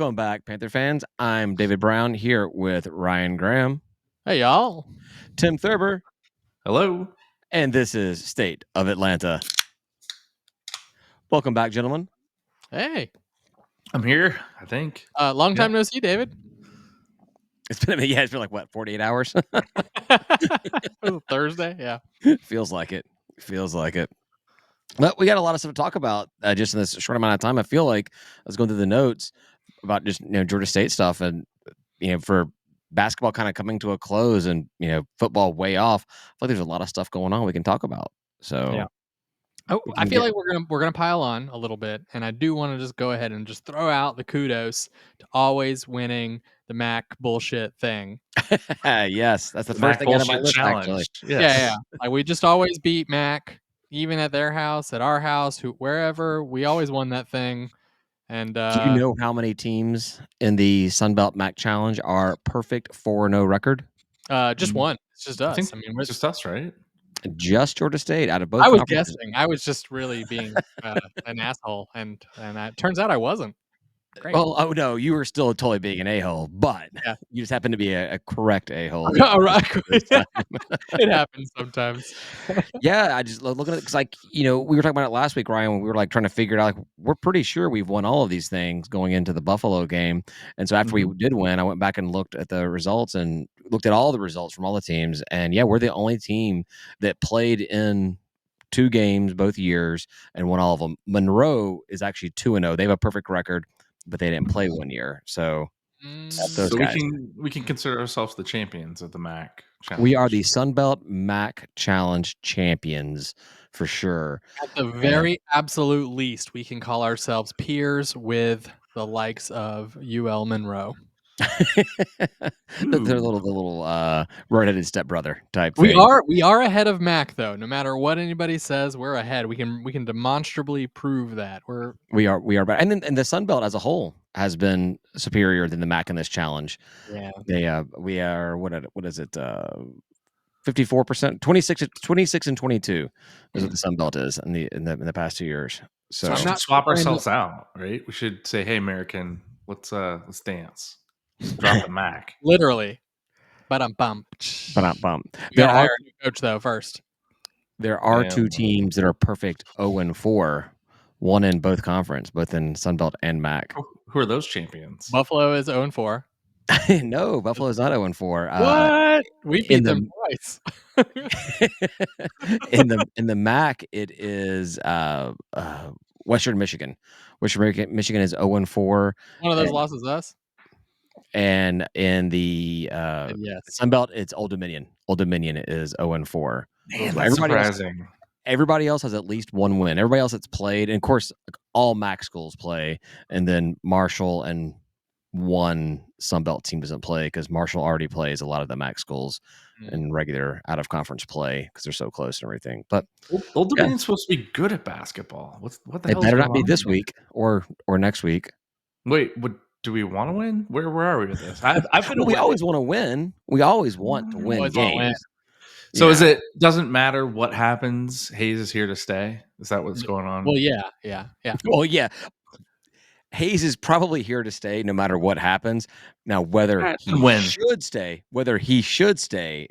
Welcome back, Panther fans. I'm David Brown here with Ryan Graham, Hey, y'all. Tim Thurber, Hello. and this is State of Atlanta. Welcome back, gentlemen. Hey. I'm here, I think. Long time no see, David. It's been like, what, 48 hours? Thursday, yeah. Feels like it. But we got a lot of stuff to talk about just in this short amount of time. I feel like I was going through the notes about just Georgia State stuff, and for basketball kind of coming to a close, and football way off. I feel like there's a lot of stuff going on we can talk about. So yeah. I feel like we're gonna pile on a little bit, and I do want to just go ahead and just throw out the kudos to always winning the MAC bullshit thing. Yes, that's the first thing out of my list, actually. Yes. Yeah. Like we just always beat MAC, even at their house, at our house, wherever. We always won that thing. And do you know how many teams in the Sunbelt MAC Challenge are perfect 4-0 record? Just one. It's just us. I mean, it's just us, right? Just Georgia State out of both. I was guessing. I was just really being an asshole, and it turns out I wasn't. Great. Well, oh no, you were still totally being an a-hole, but you just happen to be a correct a-hole. All right. It happens sometimes. Yeah, I just looking at it because, we were talking about it last week, Ryan, when we were trying to figure it out. We're pretty sure we've won all of these things going into the Buffalo game, and so after we did win, I went back and looked at the results and looked at all the results from all the teams, and we're the only team that played in 2 games both years and won all of them. Monroe is actually 2-0. They have a perfect record, but they didn't play 1 year. So we can consider ourselves the champions of the MAC Challenge. We are the Sunbelt MAC Challenge champions for sure. At the very absolute least, we can call ourselves peers with the likes of UL Monroe. The little redheaded stepbrother type We thing. We are ahead of MAC, though. No matter what anybody says, we're ahead. We can demonstrably prove that we are better. And the Sun Belt as a whole has been superior than the MAC in this challenge. Yeah, we are what is it? 54%, 26 and 22 is what the Sun Belt is in the past 2 years. So we should swap ourselves out, right? We should say, "Hey, American, let's dance." Drop the MAC. Literally. Bum. There are a new coach though first. There are 2 teams that are perfect 0-4, one in both conference, both in Sunbelt and MAC. Who are those champions? Buffalo is 0-4. No, Buffalo is not 0-4. What? We beat them twice. in the MAC, it is Western Michigan. Western Michigan is 0-4. One of those losses us. And in the Sunbelt, it's Old Dominion. Old Dominion is 0-4. Man, that's surprising. Everybody else has at least 1 win. Everybody else that's played, and of course, all MAC schools play, and then Marshall and 1 Sunbelt team doesn't play because Marshall already plays a lot of the MAC schools in regular out of conference play because they're so close and everything. But Old Dominion's supposed to be good at basketball. What the hell? It better not be this week or next week. Wait, do we want to win? Where are we with this? We always want to win. We always want to win games. So is it doesn't matter what happens? Hayes is here to stay. Is that what's going on? Well, yeah. Well, yeah. Hayes is probably here to stay no matter what happens. Now, whether he should stay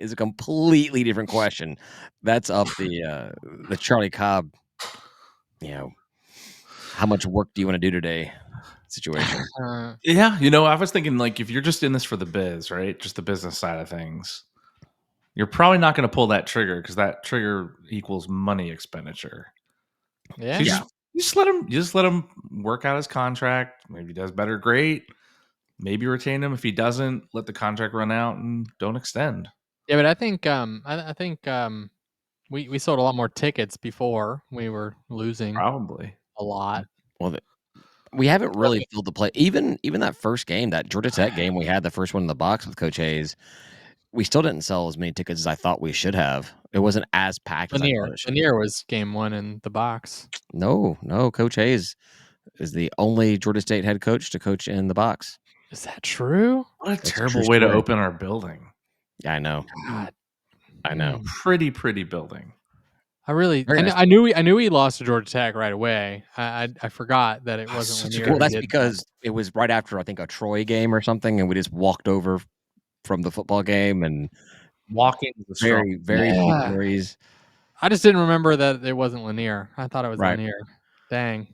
is a completely different question. That's up the Charlie Cobb, how much work do you want to do today situation. Yeah, I was thinking if you're just in this for the biz, right? Just the business side of things, you're probably not going to pull that trigger because that trigger equals money expenditure. Yeah. So you just let him work out his contract. Maybe he does better, great. Maybe retain him. If he doesn't, let the contract run out and don't extend. Yeah, but I think we sold a lot more tickets before we were losing. Probably a lot. Well, we haven't really filled the play. Even that first game, that Georgia Tech game, we had the first one in the box with Coach Hayes. We still didn't sell as many tickets as I thought we should have. It wasn't as packed as I thought it should. Lanier was game 1 in the box. No. Coach Hayes is the only Georgia State head coach to coach in the box. Is that true? What a terrible way to open our building. Yeah, I know. God. I know. Pretty building. I knew he lost to Georgia Tech right away. I forgot that it wasn't Lanier. Well, that's because it was right after I think a Troy game or something, and we just walked over from the football game and walking the very few carries. I just didn't remember that it wasn't Lanier. I thought it was Lanier. Dang,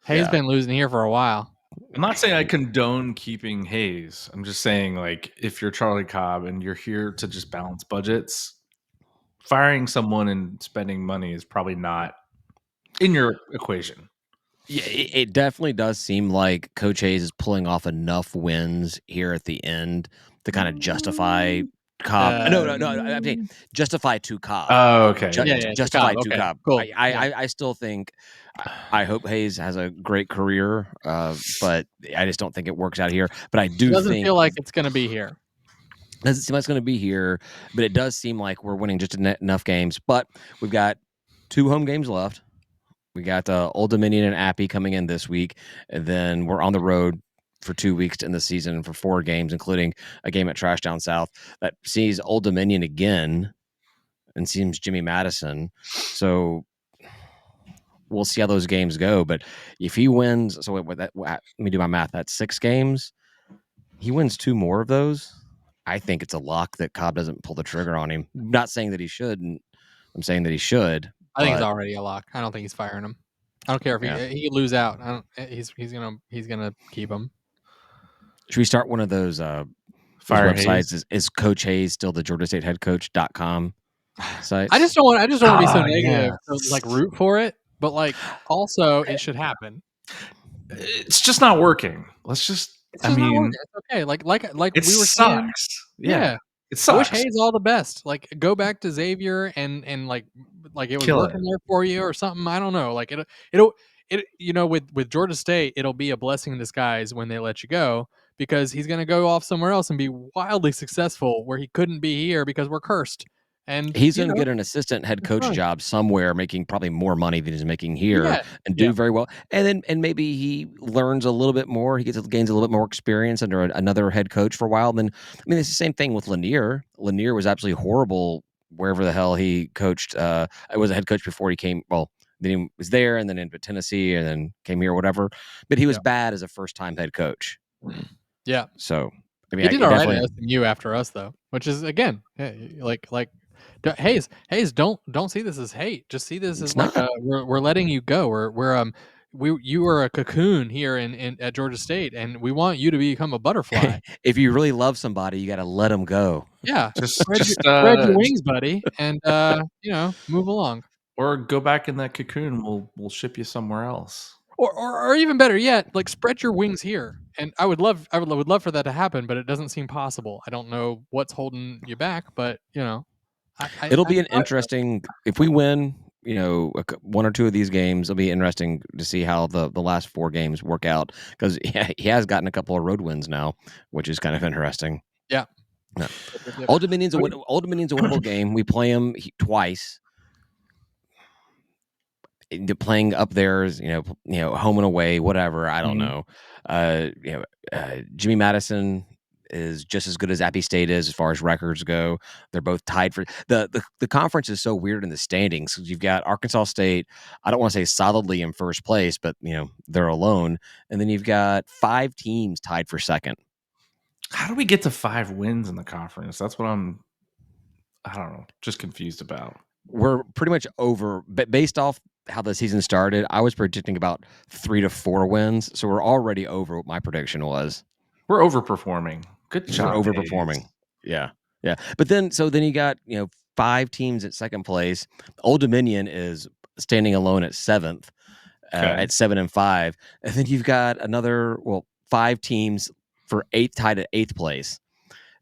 Hayes been losing here for a while. I'm not saying I condone keeping Hayes. I'm just saying, like, if you're Charlie Cobb and you're here to just balance budgets, firing someone and spending money is probably not in your equation. Yeah, it definitely does seem like Coach Hayes is pulling off enough wins here at the end to kind of justify Cobb. No. I mean, justify to Cobb. Oh, okay. Justify to Cobb. Cool. I still think. I hope Hayes has a great career, but I just don't think it works out here. But I do. It doesn't feel like it's going to be here. Doesn't seem like it's going to be here, but it does seem like we're winning just enough games. But we've got 2 home games left. We got Old Dominion and Appy coming in this week, and then we're on the road for 2 weeks in the season for 4 games, including a game at Trash Down South that sees Old Dominion again and seems Jimmy Madison. So we'll see how those games go. But if he wins, so let me do my math. That's 6 games. He wins 2 more of those. I think it's a lock that Cobb doesn't pull the trigger on him. I'm not saying that he shouldn't. I'm saying that he should. I think it's already a lock. I don't think he's firing him. I don't care if he could lose out. He's gonna keep him. Should we start one of those websites? Is Coach Hayes still the Georgia State head coach.com site? I just don't want to be so negative to like root for it, but like also it should happen. It's just not working. Let's just. It's okay. Like it we were sucks. Saying, yeah. It sucks. I wish Hayes all the best. Like go back to Xavier and like it was working there for you or something. I don't know. Like it'll with Georgia State, it'll be a blessing in disguise when they let you go because he's gonna go off somewhere else and be wildly successful where he couldn't be here because we're cursed. And he's going to get an assistant head coach job somewhere, making probably more money than he's making here, and do very well. And maybe he learns a little bit more. He gains a little bit more experience under another head coach for a while. Then, I mean, it's the same thing with Lanier. Lanier was absolutely horrible wherever the hell he coached. I was a head coach before he came. Well, then he was there, and then into Tennessee, and then came here, or whatever. But he was bad as a first-time head coach. Yeah. So I mean, he did all right at SMU after us, though, which is again like. Hayes, don't see this as hate. Just see this as like we're letting you go. You were a cocoon here at Georgia State, and we want you to become a butterfly. If you really love somebody, you got to let them go. Yeah, just spread your wings, buddy, and move along. Or go back in that cocoon. We'll ship you somewhere else. Or even better yet, like spread your wings here. And I would love for that to happen, but it doesn't seem possible. I don't know what's holding you back, but it'll be an interesting if we win, 1 or 2 of these games. It'll be interesting to see how the last 4 games work out because he has gotten a couple of road wins now, which is kind of interesting. Yeah. No. Old Dominion's a winnable game. We play him twice. Playing up there is home and away, whatever. I don't know. Jimmy Madison is just as good as Appy State is as far as records go. They're both tied for the conference is so weird in the standings. You've got Arkansas State. I don't want to say solidly in first place, but they're alone. And then you've got 5 teams tied for second. How do we get to 5 wins in the conference? That's what I don't know, just confused about. We're pretty much over, but based off how the season started, I was predicting about 3 to 4 wins. So we're already over what my prediction was. We're overperforming. Good job. We're overperforming. Yeah. But then you got 5 teams at second place. Old Dominion is standing alone at 7th, at 7-5, and then you've got another 5 teams for 8th, tied at 8th place.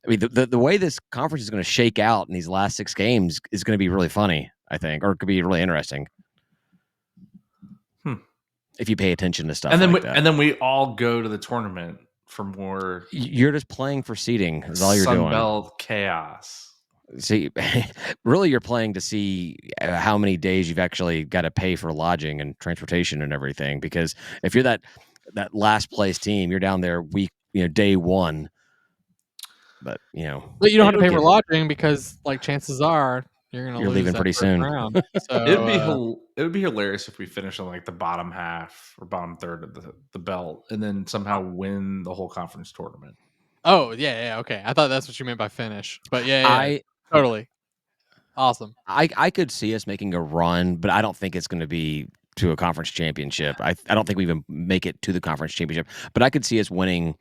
I mean, the way this conference is going to shake out in these last 6 games is going to be really funny, I think, or it could be really interesting. If you pay attention to stuff, and then we all go to the tournament for more. You're just playing for seeding. Is all you're doing. Sunbelt chaos. See, really, you're playing to see how many days you've actually got to pay for lodging and transportation and everything. Because if you're that last place team, you're down there day 1. But you don't have to pay for lodging because, like, chances are you're gonna You're lose leaving that pretty first soon. round. So it would be hilarious if we finish on like the bottom half or bottom third of the belt and then somehow win the whole conference tournament. oh yeah, okay. I thought that's what you meant by finish, but yeah, I totally awesome. I could see us making a run, but I don't think it's going to be to a conference championship. I don't think we even make it to the conference championship, but I could see us winning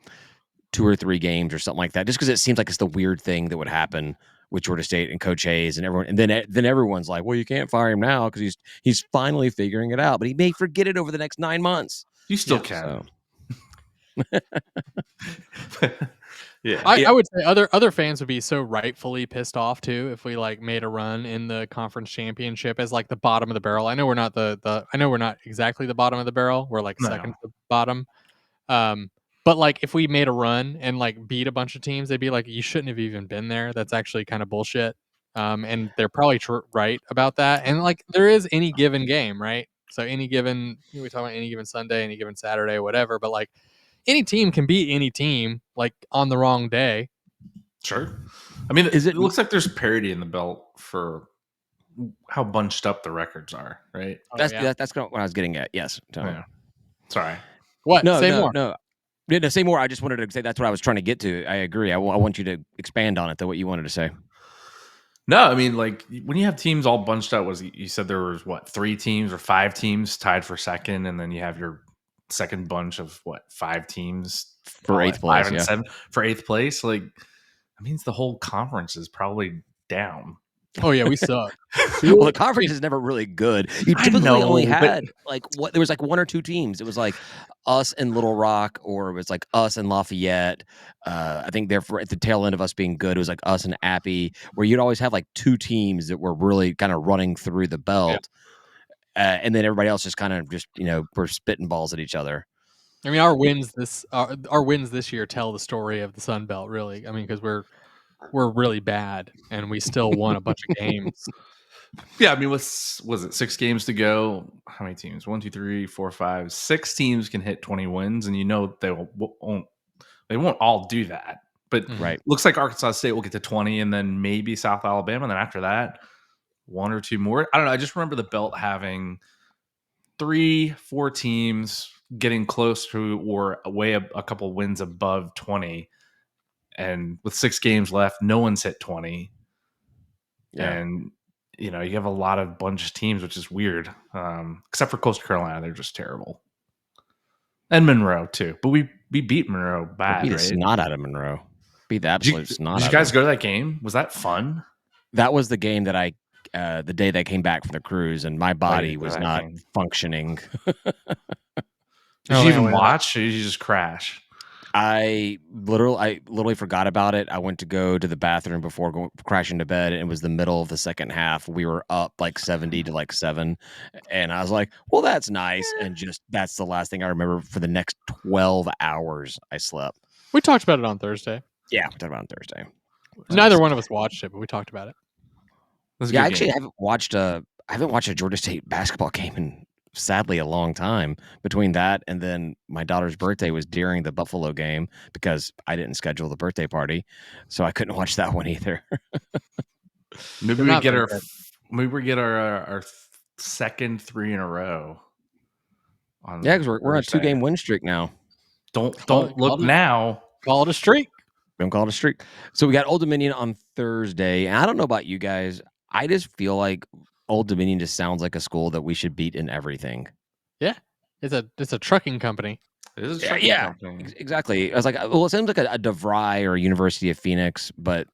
2 or 3 games or something like that, just because it seems like it's the weird thing that would happen with Georgia State and Coach Hayes and everyone. And then everyone's like, well, you can't fire him now because he's finally figuring it out, but he may forget it over the next 9 months. You still can. So. Yeah. I would say other fans would be so rightfully pissed off too if we like made a run in the conference championship as like the bottom of the barrel. I know we're not I know we're not exactly the bottom of the barrel. We're like second to the bottom. But like if we made a run and like beat a bunch of teams, they'd be like, you shouldn't have even been there. That's actually kind of bullshit. And they're probably right about that. And like there is any given game, right? So any given we talk about any given Sunday, any given Saturday, whatever. But like any team can beat any team like on the wrong day. Sure. I mean, it looks like there's parity in the belt for how bunched up the records are, right? That's kind of what I was getting at. Yes. Yeah. Sorry. What? No, Say no, more. no. No, say more. I just wanted to say that's what I was trying to get to. I agree. I want you to expand on it, though, what you wanted to say. No, I mean, like when you have teams all bunched out, you said there was what 3 teams or 5 teams tied for second, and then you have your second bunch of what 5 teams for 8th place, 5 and 7 for 8th place. Like that means the whole conference is probably down. Oh yeah, we suck. Well, the conference is never really good. You typically only had there was like 1 or 2 teams. It was like us and Little Rock, or it was like us and Lafayette. I think therefore at the tail end of us being good, it was like us and Appy, where you'd always have like 2 teams that were really kind of running through the belt, and then everybody else just kind of were spitting balls at each other. I mean, our wins this year tell the story of the Sun Belt, really. I mean, because we're really bad and we still won a bunch of games. Yeah, I mean, was it 6 games to go? How many teams? 1, 2, 3, 4, 5, 6 teams can hit 20 wins, and they won't all do that. But looks like Arkansas State will get to 20, and then maybe South Alabama, and then after that, 1 or 2 more. I don't know. I just remember the belt having 3, 4 teams getting close to or away a couple wins above 20, and with 6 games left, no one's hit 20. Yeah. And you have a lot of bunch of teams, which is weird. Except for Coastal Carolina, they're just terrible. And Monroe too, but we beat Monroe bad. Beat the snot out of Monroe. Beat the absolute snot. Did you guys go to that game? Was that fun? That was the game that the day that I came back from the cruise, and my body was not functioning. Did you even watch, or did you just crash? I literally forgot about it. I went to go to the bathroom before crashing to bed, and it was the middle of the second half. We were up like 70 to 7, and I was like, well, that's nice. And that's the last thing I remember. For the next 12 hours, I slept. We talked about it on Thursday. Yeah, we talked about it on Thursday. Neither one of us watched it, but we talked about it. Yeah, actually, I haven't watched a Georgia State basketball game in sadly a long time. Between that and then my daughter's birthday was during the Buffalo game because I didn't schedule the birthday party, so I couldn't watch that one either. Maybe we get our second 3 in a row. Yeah, because we're on a 2-game win streak now. Don't look now. Call it a streak. Don't call it a streak. So we got Old Dominion on Thursday, and I don't know about you guys. I just feel like Old Dominion just sounds like a school that we should beat in everything. Yeah, it's a trucking company. It is a trucking company. Exactly. I was like, well, it seems like a DeVry or a University of Phoenix, but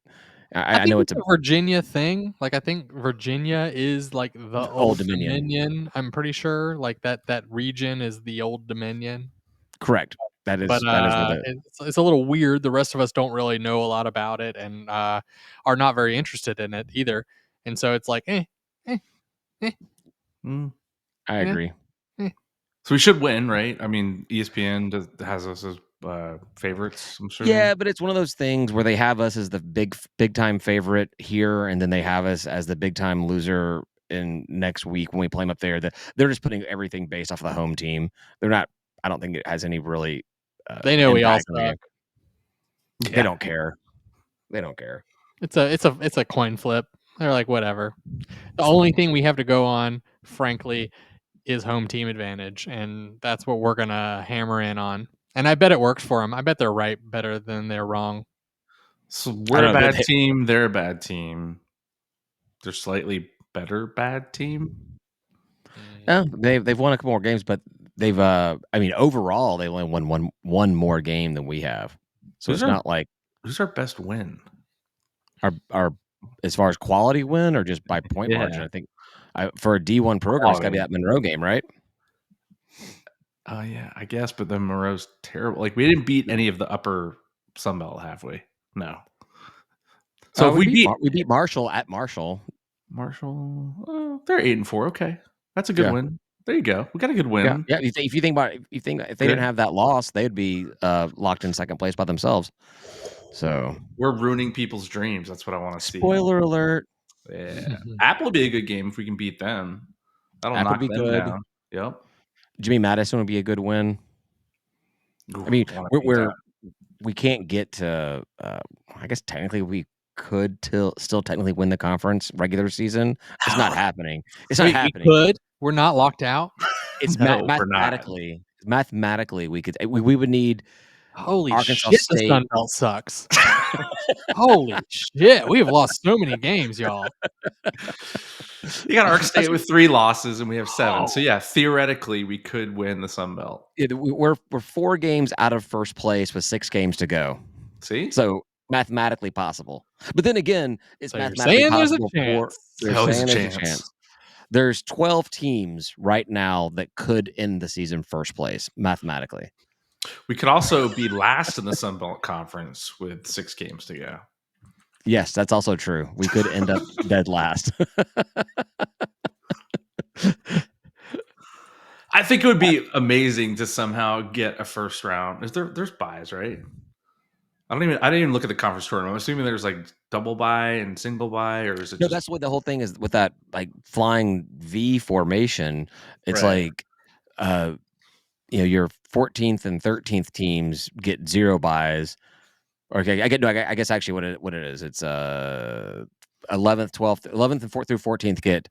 I know it's a Virginia thing. Like I think Virginia is like the Old Dominion. I'm pretty sure like that region is the Old Dominion. Correct. That is it's a little weird. The rest of us don't really know a lot about it and are not very interested in it either. And so it's like, I agree. So we should win, right? I mean, ESPN has us as favorites, I'm sure. Yeah, but it's one of those things where they have us as the big time favorite here, and then they have us as the big time loser in next week when we play them up there. They're just putting everything based off of the home team. They're not. I don't think it has any really. They know we all suck. They don't care. They don't care. It's a coin flip. They're like, whatever. The only thing we have to go on, frankly, is home team advantage, and that's what we're gonna hammer in on. And I bet it works for them. I bet they're right better than they're wrong. So we're a bad team. They're a bad team. They're slightly better bad team. Yeah, they've won a couple more games, but they've I mean overall they only won one more game than we have. So it's not like who's our best win? Our as far as quality win or just by point margin. I think for a D1 program, it's got to be that Monroe game, right? Oh yeah, I guess. But then Monroe's terrible. Like we didn't beat any of the upper Sunbelt halfway. No. So if we beat Marshall at Marshall. They're 8-4. Okay, that's a good win. There you go. We got a good win. Yeah. If you think about it, if they didn't have that loss, they'd be locked in second place by themselves. So we're ruining people's dreams. That's what I want to see. Spoiler alert. Yeah, Apple would be a good game if we can beat them. That'll knock them down. Yep. Jimmy Madison would be a good win. Ooh, I mean, we can't get to. I guess technically we could still technically win the conference regular season. It's not happening. It's not happening. We could. We're not locked out. It's mathematically. Mathematically, we could. We would need. Holy Arkansas shit! State. The Sun Belt sucks. Holy shit! We have lost so many games, y'all. You got Ark State with 3 losses, and we have 7. So yeah, theoretically, we could win the Sun Belt. Yeah, we're 4 games out of first place with 6 games to go. See, so mathematically possible. But then again, it's mathematically possible. There's a chance. There's 12 teams right now that could end the season first place mathematically. We could also be last in the Sun Belt Conference with 6 games to go. Yes, that's also true. We could end up dead last. I think it would be amazing to somehow get a first round. There's buys, right? I didn't even look at the conference tournament. I'm assuming there's like double buy and single buy, or is it? No, that's what the whole thing is with that like flying V formation. It's like, your 14th and 13th teams get 0 buys. Okay, I guess actually what it is. It's 11th, 12th, 11th and 4th through 14th get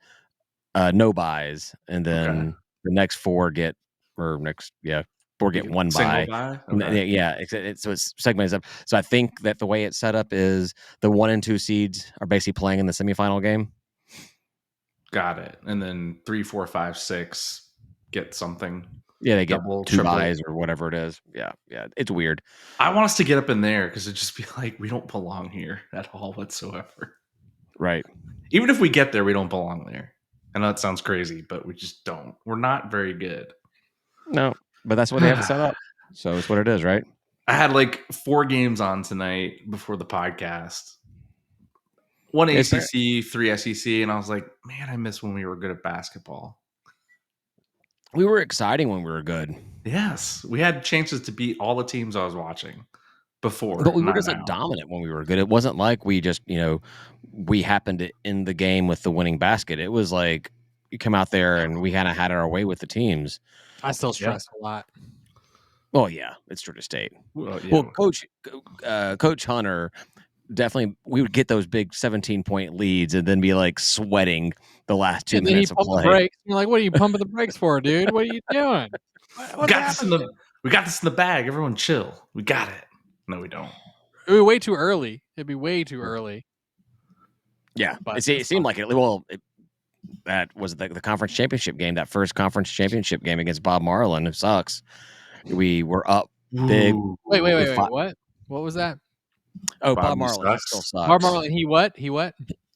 no buys, and then the next 4 get 4 get 1 buy. Okay. Yeah, so it's segmented up. So I think that the way it's set up is the 1 and 2 seeds are basically playing in the semifinal game. Got it. And then 3, 4, 5, 6 get something. Yeah, they get 2 buys or whatever it is. Yeah, it's weird. I want us to get up in there because it'd just be like we don't belong here at all whatsoever. Right. Even if we get there, we don't belong there. I know it sounds crazy, but we just don't. We're not very good. No, but that's what they have set up. So it's what it is, right? I had like 4 games on tonight before the podcast. 1 ACC, 3 SEC, and I was like, man, I miss when we were good at basketball. We were exciting when we were good. Yes, we had chances to beat all the teams I was watching before. But we were just like dominant when we were good. It wasn't like we just, we happened to end the game with the winning basket. It was like you come out there and we kind of had our way with the teams. I still stress a lot. Well, yeah, it's Georgia State. Well, Coach Hunter, definitely, we would get those big 17-point leads and then be like sweating the last 2 minutes of play. The brakes. You're like, what are you pumping the brakes for, dude? What are you doing? We got this in the bag. Everyone chill. We got it. No, we don't. It would be way too early. It'd be way too early. Yeah, but it seemed like it. Well, that was the conference championship game, that first conference championship game against Bob Marlin, who sucks. We were up big. Wait. What? What was that? Oh, Bob Marlin still sucks. Bob Marlin, he what?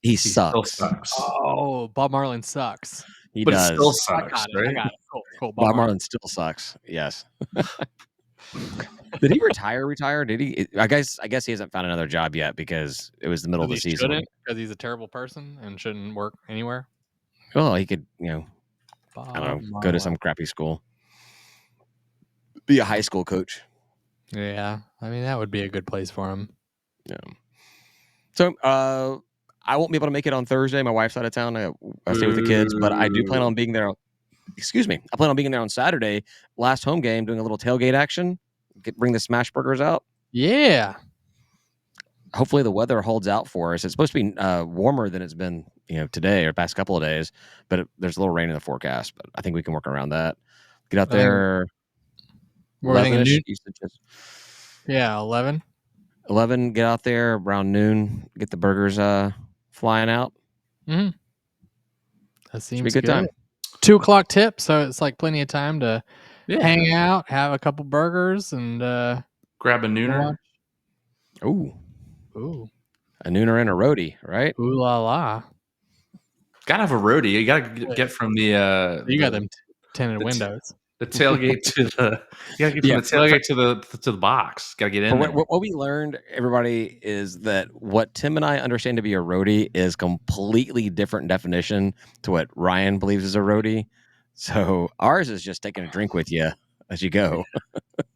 He sucks. Still sucks. Oh, Bob Marlin sucks. He does. It still sucks, right? I got it. Cool. Bob Marlin still sucks. Yes. Did he retire? Did he? I guess he hasn't found another job yet because it was the middle of the season. Because he's a terrible person and shouldn't work anywhere. Well, he could, I don't know, go to some crappy school. Be a high school coach. Yeah. I mean, that would be a good place for him. Yeah. So, I won't be able to make it on Thursday. My wife's out of town. I stay with the kids, but I do plan on being there. Excuse me. I plan on being there on Saturday, last home game, doing a little tailgate action. Bring the smash burgers out. Yeah. hopefully the weather holds out for us. It's supposed to be warmer than it's been, today or past couple of days, but there's a little rain in the forecast. But I think we can work around that. Get out there. What were we thinking? 11-ish. Yeah, 11. 11. Get out there around noon. Get the burgers flying out. Mm-hmm. That seems Should be a good time. 2 o'clock tip, so it's like plenty of time to hang out, have a couple burgers, and grab a nooner. Ooh, a nooner and a roadie, right? Ooh la la. Gotta have a roadie. You gotta get from the. You got them tinted windows. The tailgate to the. You gotta get from the tailgate to the box. Gotta get in there. What we learned, everybody, is that what Tim and I understand to be a roadie is completely different definition to what Ryan believes is a roadie. So ours is just taking a drink with you as you go.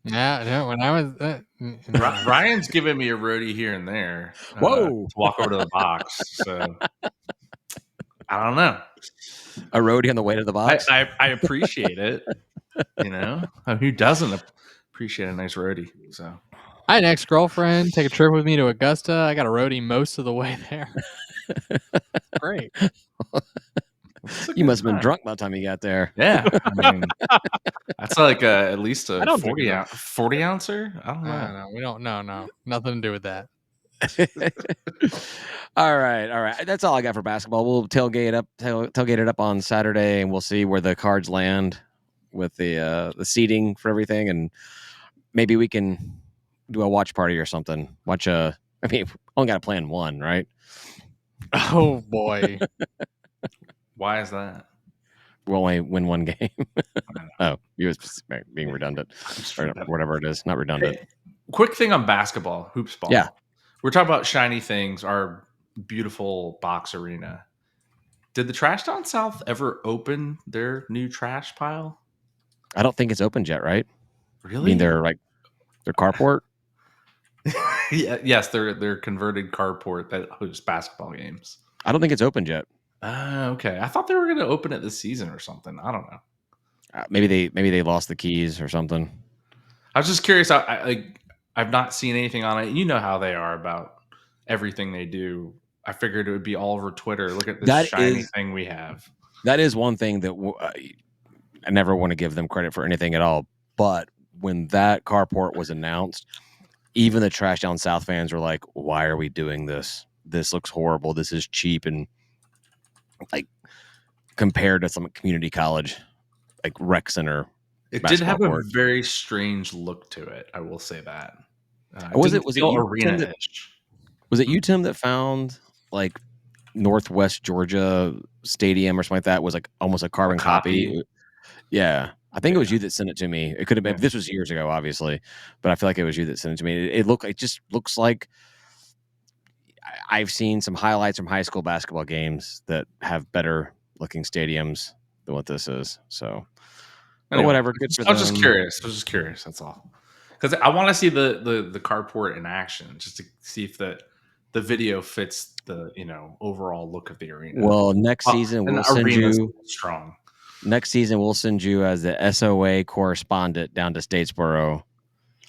Yeah, no. When I was Ryan's giving me a roadie here and there. Whoa! To walk over to the box. So I don't know. A roadie on the way to the box. I appreciate it. Who doesn't appreciate a nice roadie? So I had an ex-girlfriend take a trip with me to Augusta. I got a roadie most of the way there. Great. You must have been drunk by the time you got there. Yeah, I mean, that's like at least a 40 ouncer. I don't know. No, we don't. No, nothing to do with that. All right. That's all I got for basketball. We'll tailgate it up on Saturday, and we'll see where the cards land with the seating for everything, and maybe we can do a watch party or something. I mean, only got to plan one, right? Oh boy. Why is that? We'll only win one game. Oh, you was being redundant or whatever it is. Not redundant. Hey, quick thing on basketball, hoops ball. Yeah. We're talking about shiny things, our beautiful box arena. Did the Trash Down South ever open their new trash pile? I don't think it's opened yet, right? Really? I mean, their carport? Yes, their converted carport that hosts basketball games. I don't think it's opened yet. Okay. I thought they were going to open it this season or something. I don't know. Maybe they lost the keys or something. I was just curious. I've not seen anything on it. You know how they are about everything they do. I figured it would be all over Twitter. Look at this shiny thing we have. That is one thing that I never want to give them credit for anything at all. But when that carport was announced, even the Trash Down South fans were like, "Why are we doing this? This looks horrible. This is cheap." And like compared to some community college, like rec center, it did have a very strange look to it. I will say that. Was it arena-ish? Was it you, Tim, that found like Northwest Georgia Stadium or something like that? Was like almost a carbon copy. Yeah, I think it was you that sent it to me. It could have been. This was years ago, obviously, but I feel like it was you that sent it to me. It just looks like I've seen some highlights from high school basketball games that have better looking stadiums than what this is. So, anyway, whatever. Good for them. I was just curious. That's all. Because I want to see the carport in action, just to see if the video fits the overall look of the arena. Well, next season we'll send you strong. Next season we'll send you as the SOA correspondent down to Statesboro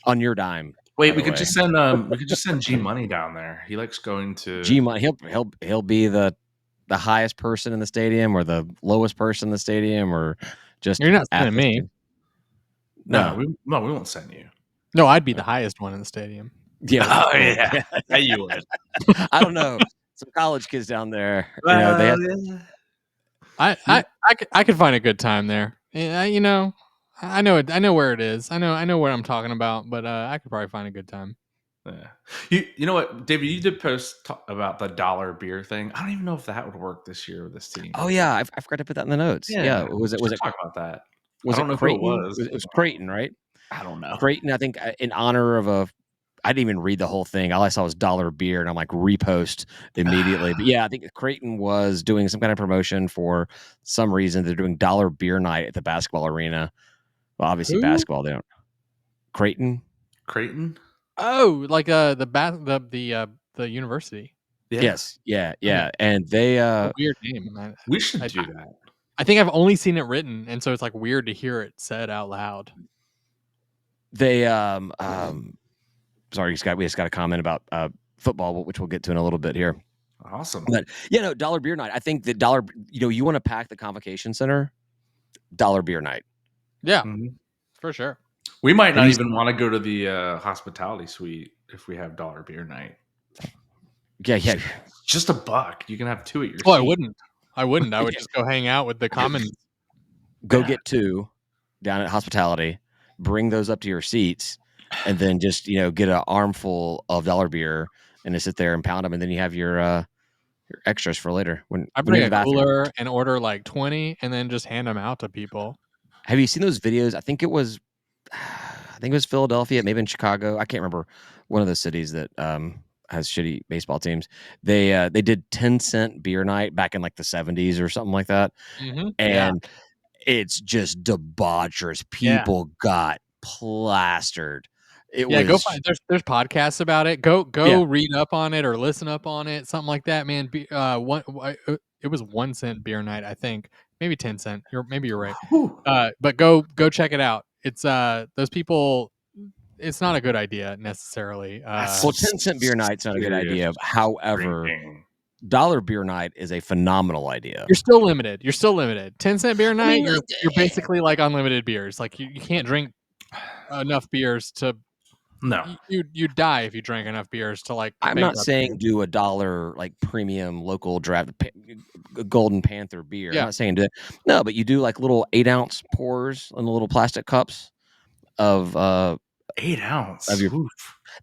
on your dime. Wait, we could just send G Money down there. He likes going to G Money. He'll be the highest person in the stadium or the lowest person in the stadium or just. You're not sending me. No, we won't send you. No, I'd be the highest one in the stadium. Yeah. Oh yeah. Yeah, you would. I don't know. Some college kids down there. I could find a good time there. I know it. I know where it is. I know what I'm talking about. But I could probably find a good time. Yeah. You know what, David? You did post about the dollar beer thing. I don't even know if that would work this year with this team. Oh yeah, I forgot to put that in the notes. Yeah. Was it talk about that? I don't know Creighton? who it was. It was Creighton, right? I don't know. Creighton, I think, in honor of I didn't even read the whole thing. All I saw was dollar beer, and I'm like, repost immediately. But yeah, I think Creighton was doing some kind of promotion for some reason. They're doing dollar beer night at the basketball arena. Well, obviously basketball, they don't. Creighton? Oh, like the university. Yeah. Yes, yeah. And they weird name. We should do that. I think I've only seen it written, and so it's like weird to hear it said out loud. They sorry, we just got a comment about football, which we'll get to in a little bit here. Awesome. But dollar beer night. I think that you want to pack the convocation center, dollar beer night. Yeah, for sure. We might not even want to go to the hospitality suite if we have dollar beer night. Yeah. Just $1. You can have 2 at your Well, seat. I wouldn't. I would just go hang out with the commons. Go get 2 down at hospitality, bring those up to your seats, and then just get an armful of dollar beer and just sit there and pound them, and then you have your extras for later. I bring a cooler and order like 20, and then just hand them out to people. Have you seen those videos? I think it was Philadelphia, maybe in Chicago. I can't remember. One of the cities that has shitty baseball teams. They did 10-cent beer night back in like the 70s or something like that, and it's just debaucherous. People got plastered. Go find. There's podcasts about it. Go read up on it or listen up on it. Something like that, man. It was 1 cent beer night, I think. Maybe 10 cent. Maybe you're right. But go check it out. It's those people. It's not a good idea necessarily. 10-cent beer night's not a good idea. However, dollar beer night is a phenomenal idea. You're still limited. 10-cent beer night. You're basically like unlimited beers. Like you can't drink enough beers to. No, you die if you drank enough beers to like. I'm not saying do $1 like premium local draft Golden Panther beer. I'm not saying do that. No, but you do like little 8-ounce pours in the little plastic cups of 8 ounce of your.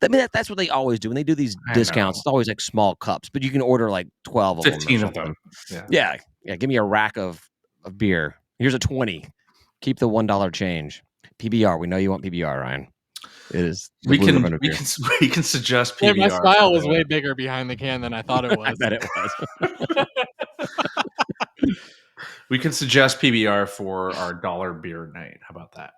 I mean that's what they always do when they do these discounts. It's always like small cups, but you can order like 12 of 15 them. 15 of them. Yeah. Give me a rack of beer. Here's a 20. Keep the $1 change. PBR. We know you want PBR, Ryan. It is. We can suggest PBR. My smile was way bigger behind the can than I thought it was. I bet it was. We can suggest PBR for our dollar beer night. How about that?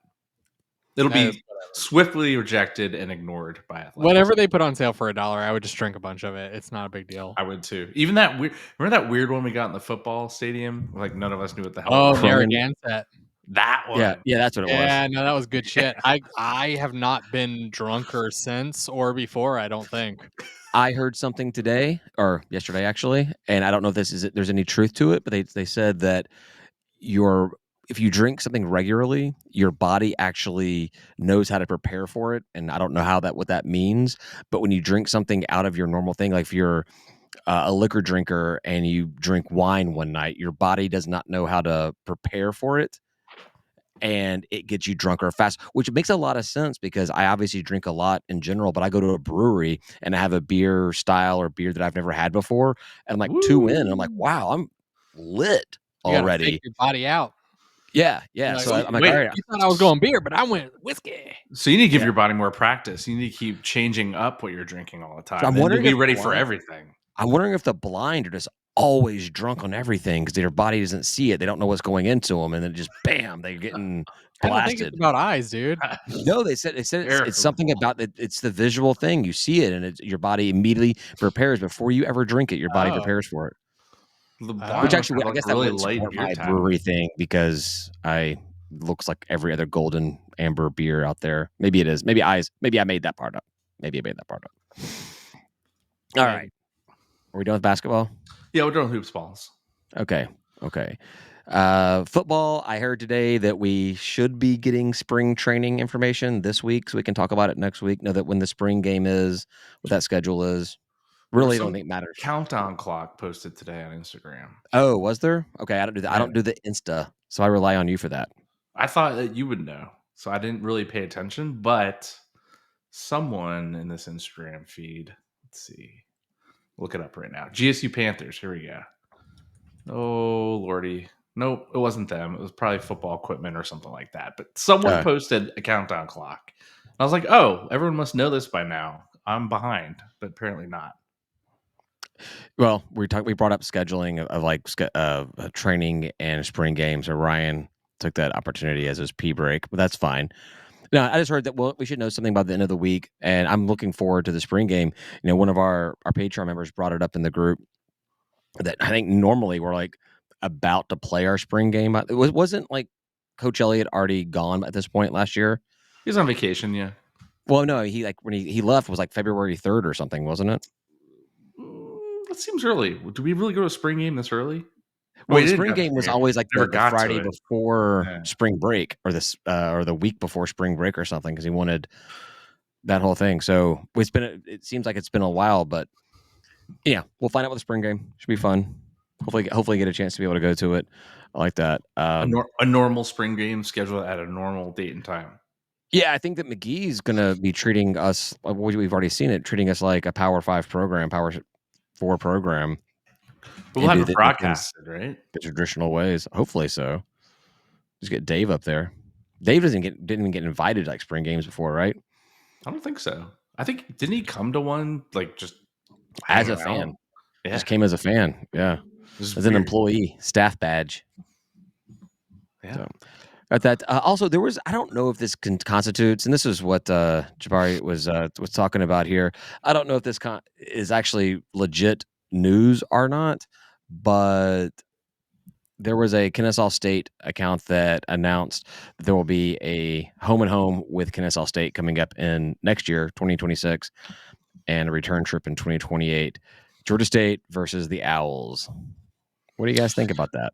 It'll be swiftly rejected and ignored by athletics. Whatever they put on sale for $1, I would just drink a bunch of it. It's not a big deal. I would too. Even that weird. Remember that weird one we got in the football stadium? Like none of us knew what the hell. Oh, Narragansett. That one. Yeah, that's what it was. Yeah, no, that was good shit. I have not been drunker since or before, I don't think. I heard something today or yesterday actually, and I don't know if there's any truth to it, but they said that if you drink something regularly, your body actually knows how to prepare for it, and I don't know what that means, but when you drink something out of your normal thing, like if you're a liquor drinker and you drink wine one night, your body does not know how to prepare for it, and it gets you drunker fast, which makes a lot of sense because I obviously drink a lot in general, but I go to a brewery and I have a beer style or beer that I've never had before, and I'm like 2 in, and I'm like, wow, I'm lit already. You gotta fake your body out. Yeah. Like, so I'm like, all right. You thought I was going beer, but I went whiskey. So you need to give your body more practice. You need to keep changing up what you're drinking all the time. So I'm wondering to be ready for everything. I'm wondering if the blind are just always drunk on everything because their body doesn't see it. They don't know what's going into them, and then just bam, they're getting blasted. I don't think it's about eyes, dude. No, they said it's something about it. It's the visual thing. You see it, and your body immediately prepares before you ever drink it. Your body prepares for it. Which actually, I guess really that would support my brewery thing because looks like every other golden amber beer out there. Maybe it is. Maybe I made that part up. All right. Are we done with basketball? Yeah, we're doing hoops balls. Okay. Football, I heard today that we should be getting spring training information this week, so we can talk about it next week. Know that when the spring game is, what that schedule is. Really don't think it matters. Countdown clock posted today on Instagram. Oh, was there? Okay, I don't do that. I don't do the Insta, so I rely on you for that. I thought that you would know, so I didn't really pay attention, but someone in this Instagram feed, let's see. Look it up right now. GSU Panthers. Here we go. Oh, Lordy. Nope, it wasn't them. It was probably football equipment or something like that. But someone posted a countdown clock. I was like, oh, everyone must know this by now. I'm behind, but apparently not. Well, we brought up scheduling of training and spring games. Or Ryan took that opportunity as his pee break, but that's fine. No, I just heard that we should know something by the end of the week, and I'm looking forward to the spring game. One of our Patreon members brought it up in the group that I think normally we're like about to play our spring game. It wasn't like Coach Elliott already gone at this point last year. He was on vacation, yeah. Well, no, when he left was like February 3rd or something, wasn't it? That seems early. Do we really go to a spring game this early? Well, the spring game was always like Never the got to Friday it. before Yeah. spring break, or the week before spring break or something, because he wanted that whole thing. So it seems like it's been a while, but yeah, we'll find out with the spring game. Should be fun. Hopefully get a chance to be able to go to it. I like that. A normal spring game scheduled at a normal date and time. Yeah, I think that McGee's going to be treating us, we've already seen it, treating us like a Power 5 program, Power 4 program. But we'll have it broadcasted, right? The traditional ways. Hopefully so. Just get Dave up there. Dave didn't even get invited to like spring games before, right? I don't think so. I think, didn't he come to one like just as a fan? Yeah. Just came as a fan. Yeah. As an employee, staff badge. Yeah. So, at that, also there was, I don't know if this constitutes, and this is what Jabari was talking about here. I don't know if this is actually legit news or not, but there was a Kennesaw State account that announced that there will be a home and home with Kennesaw State coming up in next year, 2026, and a return trip in 2028. Georgia State versus the Owls. What do you guys think about that?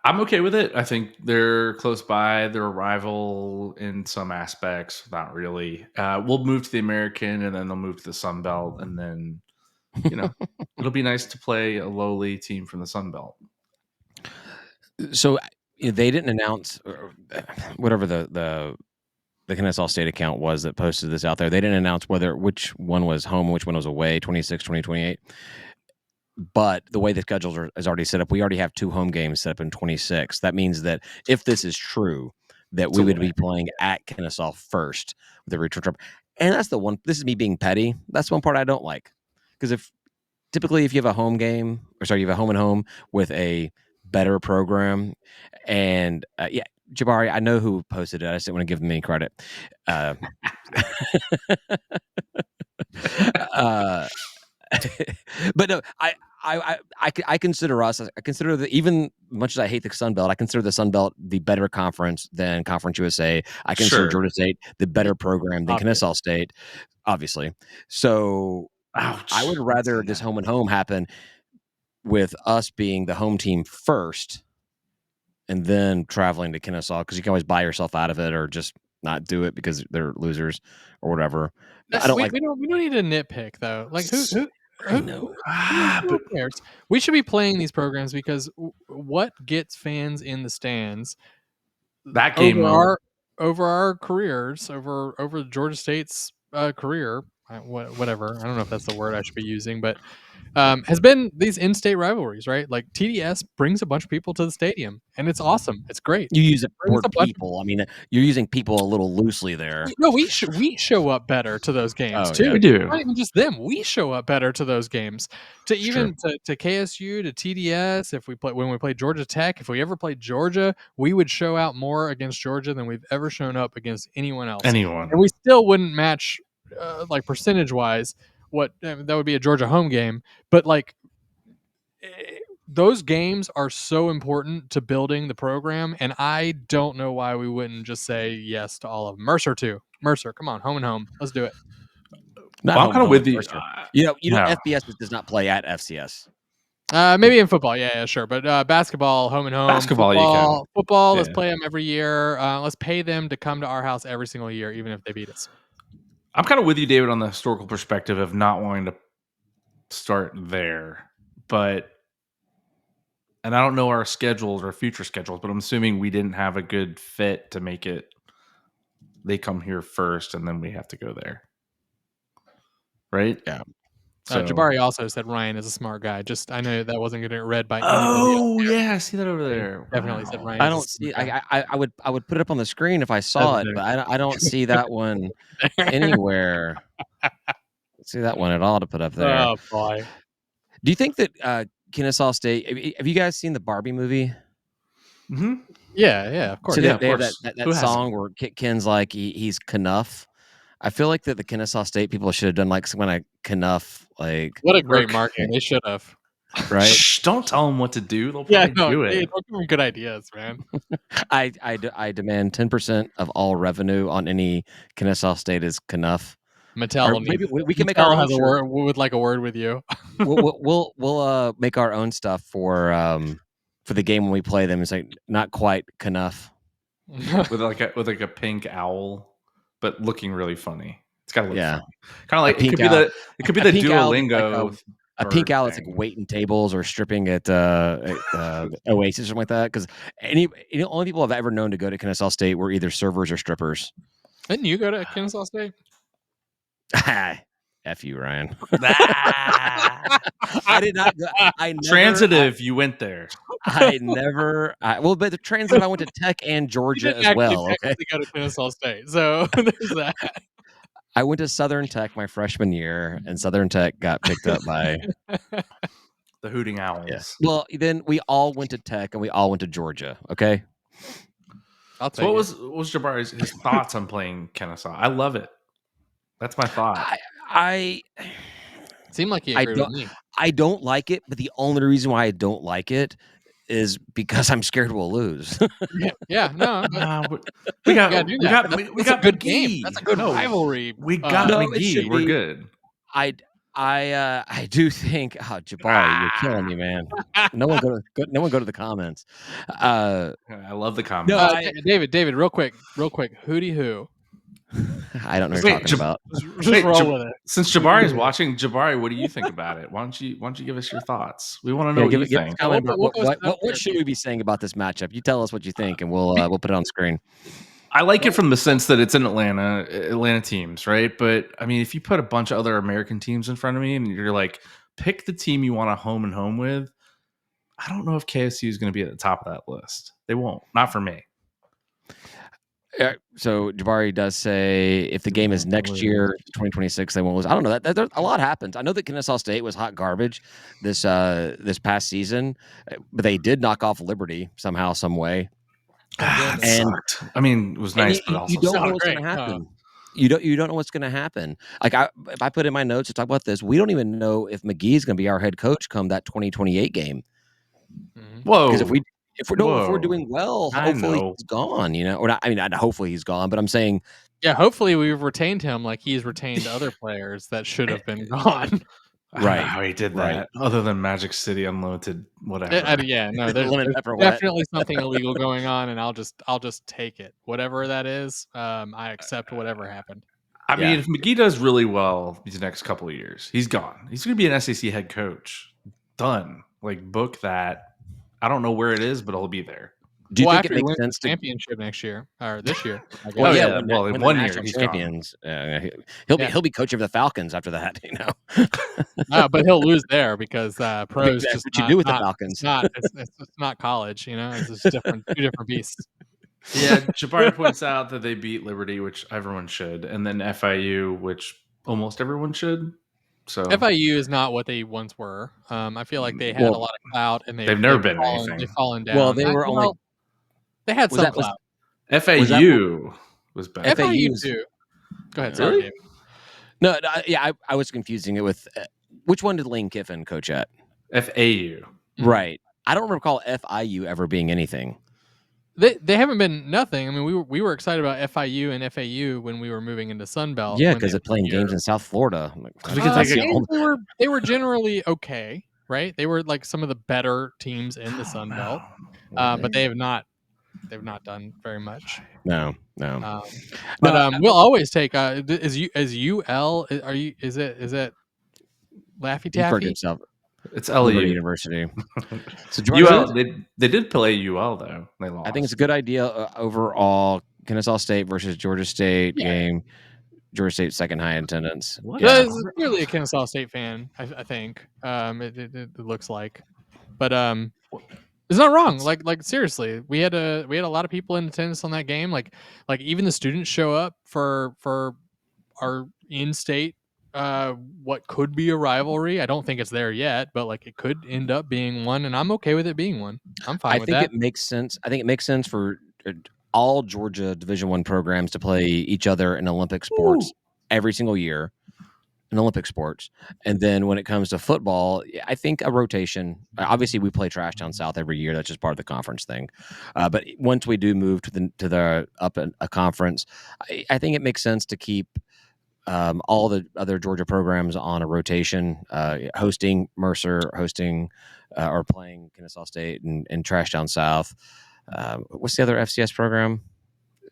I'm okay with it. I think they're close by. They're a rival in some aspects, not really. We'll move to the American, and then they'll move to the Sun Belt, and then it'll be nice to play a lowly team from the Sun Belt. So they didn't announce whatever the Kennesaw State account was that posted this out there. They didn't announce which one was home and which one was away, 26, 2028. But the way the schedule is already set up, we already have 2 home games set up in 26. That means that if this is true, that we would be playing at Kennesaw first with the return trip. And that's the one. This is me being petty. That's one part I don't like, because if you have a home game, you have a home and home with a better program, and Jabari, I know who posted it. I just didn't want to give them any credit. But no, I consider us. I consider that, even much as I hate the Sun Belt, I consider the Sun Belt the better conference than Conference USA. I consider Georgia State the better program than Kennesaw State, obviously. So I would rather this home and home happen with us being the home team first, and then traveling to Kennesaw, because you can always buy yourself out of it or just not do it because they're losers or whatever. I don't we don't need to nitpick though. Like who I know. Who cares? We should be playing these programs because what gets fans in the stands that game over our careers, over Georgia State's career, whatever. I don't know if that's the word I should be using, but has been these in-state rivalries, right? Like TDS brings a bunch of people to the stadium, and it's awesome. It's great. You use the word people. I mean, you're using people a little loosely there. No, we show up better to those games too. Yeah, we do. Not even just them. We show up better to those games. To KSU, to TDS. When we play Georgia Tech, if we ever played Georgia, we would show out more against Georgia than we've ever shown up against anyone else. And we still wouldn't match, like percentage wise, that would be a Georgia home game. But like, those games are so important to building the program, and I don't know why we wouldn't just say yes to all of them. Mercer too. Mercer, come on, home and home. Let's do it. I'm kind of with you. FBS does not play at FCS. Maybe in football, yeah, sure. But basketball, home and home. Football. Let's play them every year. Let's pay them to come to our house every single year, even if they beat us. I'm kind of with you, David, on the historical perspective of not wanting to start there, and I don't know our schedules or future schedules, but I'm assuming we didn't have a good fit to make it. They come here first, and then we have to go there, right? Yeah. So, Jabari also said Ryan is a smart guy. I know that wasn't going to get read by anybody else. Oh yeah, I see that over there. Definitely said Ryan. I don't see. I would put it up on the screen if I saw it, but I don't see that one anywhere. I don't see that one at all to put up there. Oh boy. Do you think that Kennesaw State? Have you guys seen the Barbie movie? Mm-hmm. Yeah, of course. So they have that song where Ken's like he's Knuff. I feel like that the Kennesaw State people should have done like some kind of Knuff. Like, what a great marketing! They should have. Right? Shh, don't tell them what to do. They'll probably do it. Don't give them good ideas, man. I demand 10% of all revenue on any Kennesaw State is Knuff Mattel, maybe we can make our Mattel own has a shirt. word would like a word with you. We'll make our own stuff for the game when we play them. It's like not quite enough. with like a pink owl, but looking really funny. It's got to look funny. Kind of A like pink it could be the pink owl, Duolingo. a pink owl that's thing. like waiting tables or stripping at Oasis or something like that. Because only people I've ever known to go to Kennesaw State were either servers or strippers. Didn't you go to Kennesaw State? F you, Ryan. I did not go. Transitive, you went there. I never. Well, but the transitive, I went to Tech and Georgia as well. Okay, go to Kennesaw State, so there's that. I went to Southern Tech my freshman year, and Southern Tech got picked up by the Hooting Owls. Yeah. Well, then we all went to Tech and we all went to Georgia. Okay. I'll tell you. What was Jabari's his thoughts on playing Kennesaw? I love it. That's my thought. I seem like he agreed with me. I don't like it, but the only reason why I don't like it is because I'm scared we'll lose. Yeah, no. We got a good game. That's a good rivalry. We got McGee. We're good. I do think, Jabari, you're killing me, man. No one go to the comments. I love the comments. No, David, real quick, hootie who? I don't know what you're talking about. Just roll with it. Since Jabari's watching, Jabari, what do you think about it? Why don't you give us your thoughts? We want to know what you think. What should we be saying about this matchup? You tell us what you think, and we'll put it on screen. I like it from the sense that it's in Atlanta teams, right? But I mean, if you put a bunch of other American teams in front of me and you're like, pick the team you want to home with, I don't know if KSU is going to be at the top of that list. They won't. Not for me. So Jabari does say if the game is next year, 2026, they won't lose. I don't know. That a lot happens. I know that Kennesaw State was hot garbage this past season, but they did knock off Liberty somehow, some way. Sucked. I mean, it was nice, but also you don't know what's going to happen. You don't know what's going to happen. Like if I put in my notes to talk about this, we don't even know if McGee is going to be our head coach come that 2028 game. Whoa! Because if we're doing well, hopefully he's gone. Or not. I mean, hopefully he's gone, but I'm saying, yeah, hopefully we've retained him like he's retained other players that should have been gone. Right, how he did that. Other than Magic City Unlimited, whatever. No, there's definitely something illegal going on, and I'll just take it, whatever that is. I accept whatever happened. I mean, if McGee does really well these next couple of years, he's gone. He's going to be an SEC head coach. Done. Like, book that. I don't know where it is, but it'll be there. Do you think it makes sense to championship next year or this year? In 1 year he's champions. He'll be coach of the Falcons after that. But he'll lose there because pros. That's just what you do with the Falcons. It's not college. It's just different, two different beasts. Yeah, Jabari points out that they beat Liberty, which everyone should, and then FIU, which almost everyone should. So FIU is not what they once were. I feel like they had a lot of clout, and they've never been anything. They've fallen down. Well, they were only. They had some clout. FAU was bad. FAU too. Go ahead. Sorry, Dave. No, I was confusing it with which one did Lane Kiffin coach at? FAU. Right. I don't recall FIU ever being anything. They haven't been nothing. I mean, we were excited about FIU and FAU when we were moving into Sun Belt. Yeah, because they're playing games in South Florida. They were generally okay, right? They were like some of the better teams in the Sun Belt, but they've not done very much. No. We'll always take is UL. Is it Laffy Taffy? It's LU University. So UL, they did play UL though. They lost. I think it's a good idea overall. Kennesaw State versus Georgia State game. Georgia State second high attendance. It's clearly a Kennesaw State fan. I think it looks like, but it's not wrong. Like seriously, we had a lot of people in attendance on that game. Like even the students show up for our in-state. What could be a rivalry. I don't think it's there yet, but like it could end up being one, and I'm okay with it being one. I'm fine with that. I think it makes sense. I think it makes sense for all Georgia Division I programs to play each other in Olympic sports every single year in Olympic sports. And then when it comes to football, I think a rotation. Obviously, we play Trash Town South every year. That's just part of the conference thing. But once we do move to the up a conference, I think it makes sense to keep all the other Georgia programs on a rotation, hosting Mercer, hosting or playing Kennesaw State and Trash Down South. What's the other FCS program?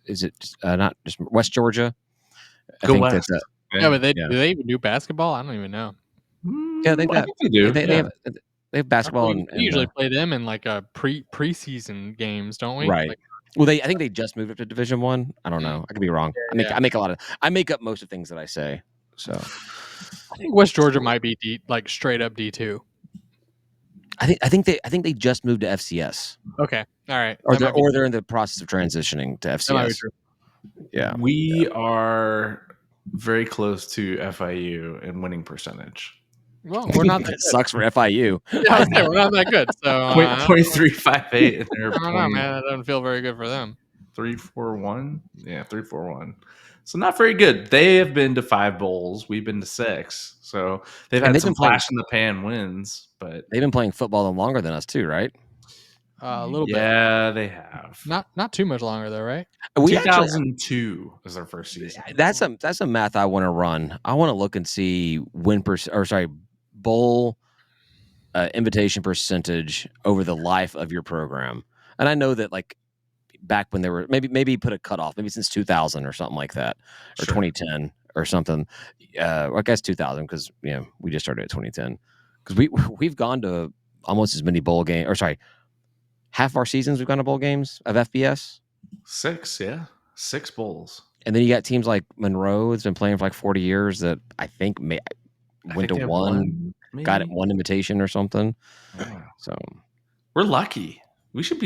Is it not just West Georgia? I Go think West. that's Yeah, but do they even do basketball? I don't even know. yeah. They I think they do. They have basketball We usually play them in like a preseason games, don't we? right. Like, Well, I think they just moved up to Division One. I don't know. I could be wrong. Yeah. I make up most of things that I say. So I think West Georgia might be like straight up D2. I think they just moved to FCS. Okay, all right. Or they're in the process of transitioning to FCS. That might be true. Yeah, we are very close to FIU in winning percentage. Well, we're not that it good. sucks for FIU. Yeah, we're not that good. So 0.358 and they're I don't know, man. That doesn't feel very good for them. 3-4-1. Yeah, 3-4-1. So not very good. They have been to 5 bowls. We've been to 6. So they've had some flash in the pan wins, but they've been playing football longer than us too, right? A little bit. Yeah, they have. Not too much longer though, right? 2002 is their first season. That's a math I want to run. I want to look and see bowl invitation percentage over the life of your program. And I know that like back when there were maybe put a cutoff, maybe since 2000 or something like that, or 2010 or something. I guess 2000 because we just started at 2010 because we've gone to almost as many bowl games, or sorry, half our seasons we've gone to bowl games of FBS. 6, yeah, 6 bowls. And then you got teams like Monroe that's been playing for like 40 years that I think went to one, got one invitation or something. Yeah. So we're lucky. We should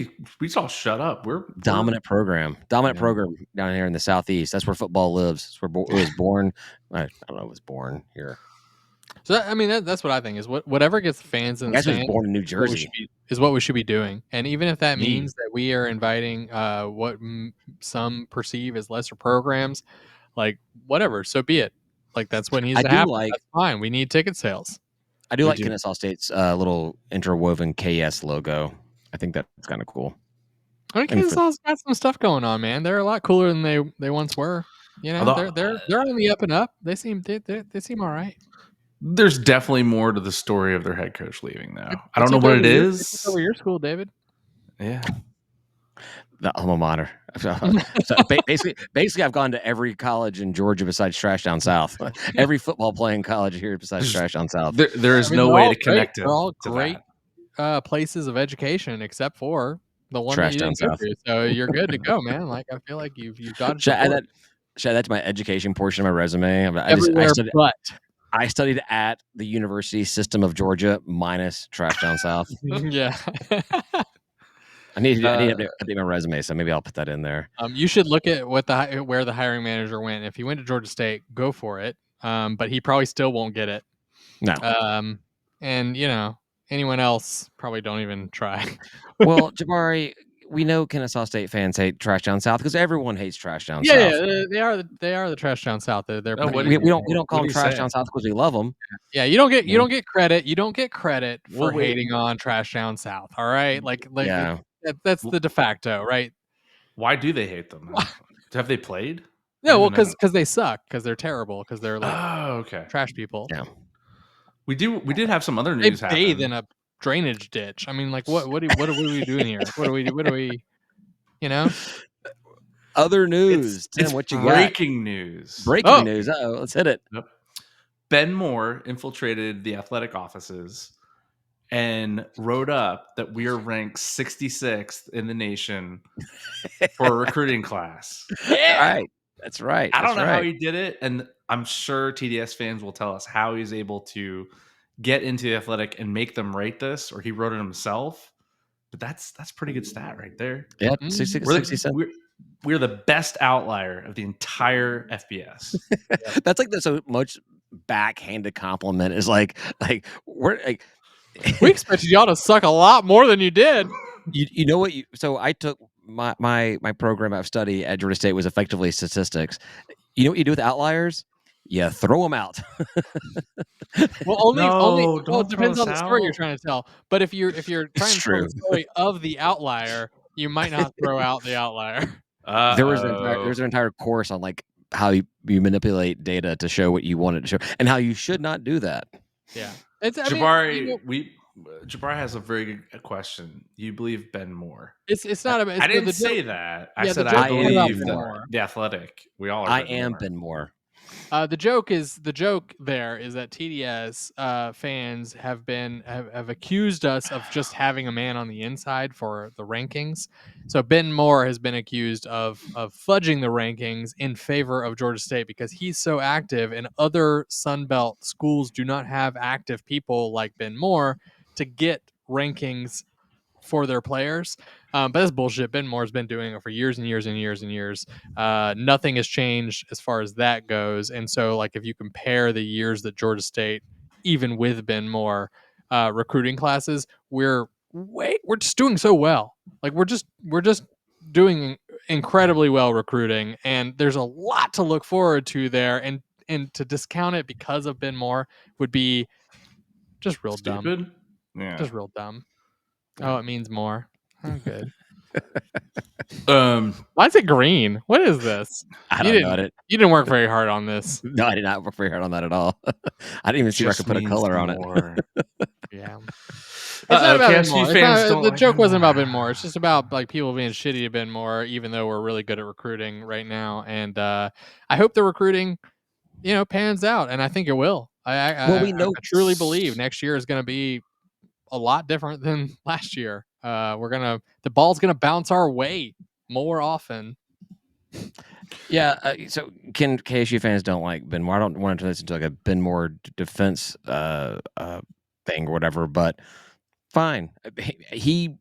all shut up. We're dominant program down here in the Southeast. That's where football lives. That's where it was born. I don't know. It was born here. So I mean, that's what I think is whatever gets fans in the stands. Was born in New Jersey. Is what we should be doing, and even if that means that we are inviting what some perceive as lesser programs, like whatever, so be it. Like that's what needs to happen. That's fine. We need ticket sales. I do like Kennesaw State's little interwoven KS logo. I think that's kind of cool. I mean, Kenesaw's got some stuff going on, man. They're a lot cooler than they once were. You know, they're on the up and up. They seem all right. There's definitely more to the story of their head coach leaving, though. I don't know what it is. It's over your school, David. Yeah, the alma mater. So basically, I've gone to every college in Georgia besides Trash Down South. Every football playing college here besides Trash Down South. There is no way to connect it. They're all great places of education, except for the one Trash that you didn't go to. So you're good to go, man. Like I feel like you've got. Should I add that to my education portion of my resume? I studied at the University System of Georgia minus Trash Down South. Yeah. I need to update my resume, so maybe I'll put that in there. You should look at where the hiring manager went. If he went to Georgia State, go for it. But he probably still won't get it. No. And anyone else probably don't even try. Well, Jabari, we know Kennesaw State fans hate Trash Down South because everyone hates Trash Down South. Yeah, they are the Trash Down South. We don't call them Trash Down South because we love them. Yeah, you don't get credit. You don't get credit for hating on Trash Down South. All right, that's the de facto, right? Why do they hate them? Have they played? No, well, because they suck. Because they're terrible. Because they're like trash people. Yeah, we did have some other news happen. They bathe in a drainage ditch. I mean, like what are we doing here? What are we? Other news. It's what you breaking news. Breaking news. Let's hit it. Yep. Ben Moore infiltrated the athletic offices and wrote up that we are ranked 66th in the nation for a recruiting class. Yeah. Right. That's right. I don't know how he did it, and I'm sure TDS fans will tell us how he's able to get into the athletic and make them rate this, or he wrote it himself. But that's pretty good stat right there. Yeah, we're the best outlier of the entire FBS. That's like so much backhanded compliment is like we're like we expected y'all to suck a lot more than you did. You know what? So I took my program of study at Georgia State was effectively statistics. You know what you do with outliers? Yeah, throw them out. Well, it depends on the story you're trying to tell. But if you're trying to tell the story of the outlier, you might not throw out the outlier. There was an entire course on like how you manipulate data to show what you want it to show, and how you should not do that. Yeah, it's. I mean, Jabari, Jabari has a very good question. You believe Ben Moore? it's not about. I It's didn't the joke. say that. I Yeah, the said I joke's not about believe Ben that Moore. the Athletic. We all are. I Ben am Moore. Ben Moore. The joke there is that TDS fans have accused us of just having a man on the inside for the rankings. So Ben Moore has been accused of fudging the rankings in favor of Georgia State because he's so active, and other Sun Belt schools do not have active people like Ben Moore to get rankings for their players. But that's bullshit. Ben Moore's been doing it for years and years and years and years. Nothing has changed as far as that goes. And so, like, if you compare the years that Georgia State, even with Ben Moore, recruiting classes, we're just doing so well. Like, we're just doing incredibly well recruiting, and there's a lot to look forward to there. And to discount it because of Ben Moore would be just real Stupid. dumb. Yeah. Just real dumb. Yeah. Oh, it means more. Oh, good. Um, Why is it green? What is this? I don't know. You didn't work very hard on this. No, I did not work very hard on that at all. I didn't even see where I could put a color on it. Yeah. It's not about Ben KSU Moore. fans don't The like joke Ben wasn't about Moore. Ben Moore. It's just about like people being shitty to Ben Moore, even though we're really good at recruiting right now. And I hope the recruiting, pans out, and I think it will. I truly believe next year is going to be a lot different than last year. The ball's gonna bounce our way more often. Yeah. So KSU fans don't like Ben Moore. I don't want to turn this into like a Ben Moore defense thing or whatever, but fine. He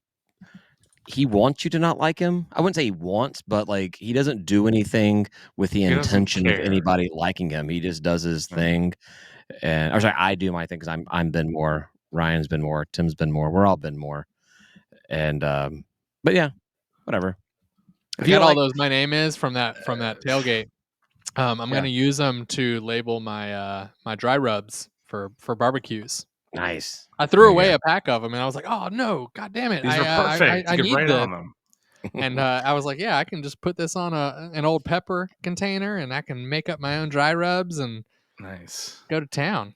wants you to not like him. I wouldn't say he wants, but like he doesn't do anything with the intention of anybody liking him. He just does his thing. And or sorry, I do my thing because I'm Ben Moore. Ryan's Ben Moore. Tim's Ben Moore. We're all Ben Moore. And but yeah, whatever. I got all those my name is from that tailgate. I'm gonna use them to label my my dry rubs for barbecues. Nice. I threw away a pack of them, and I was like, "Oh no, god damn it! These are perfect. I need right this." on them. And I was like, "Yeah, I can just put this on an old pepper container, and I can make up my own dry rubs and nice go to town."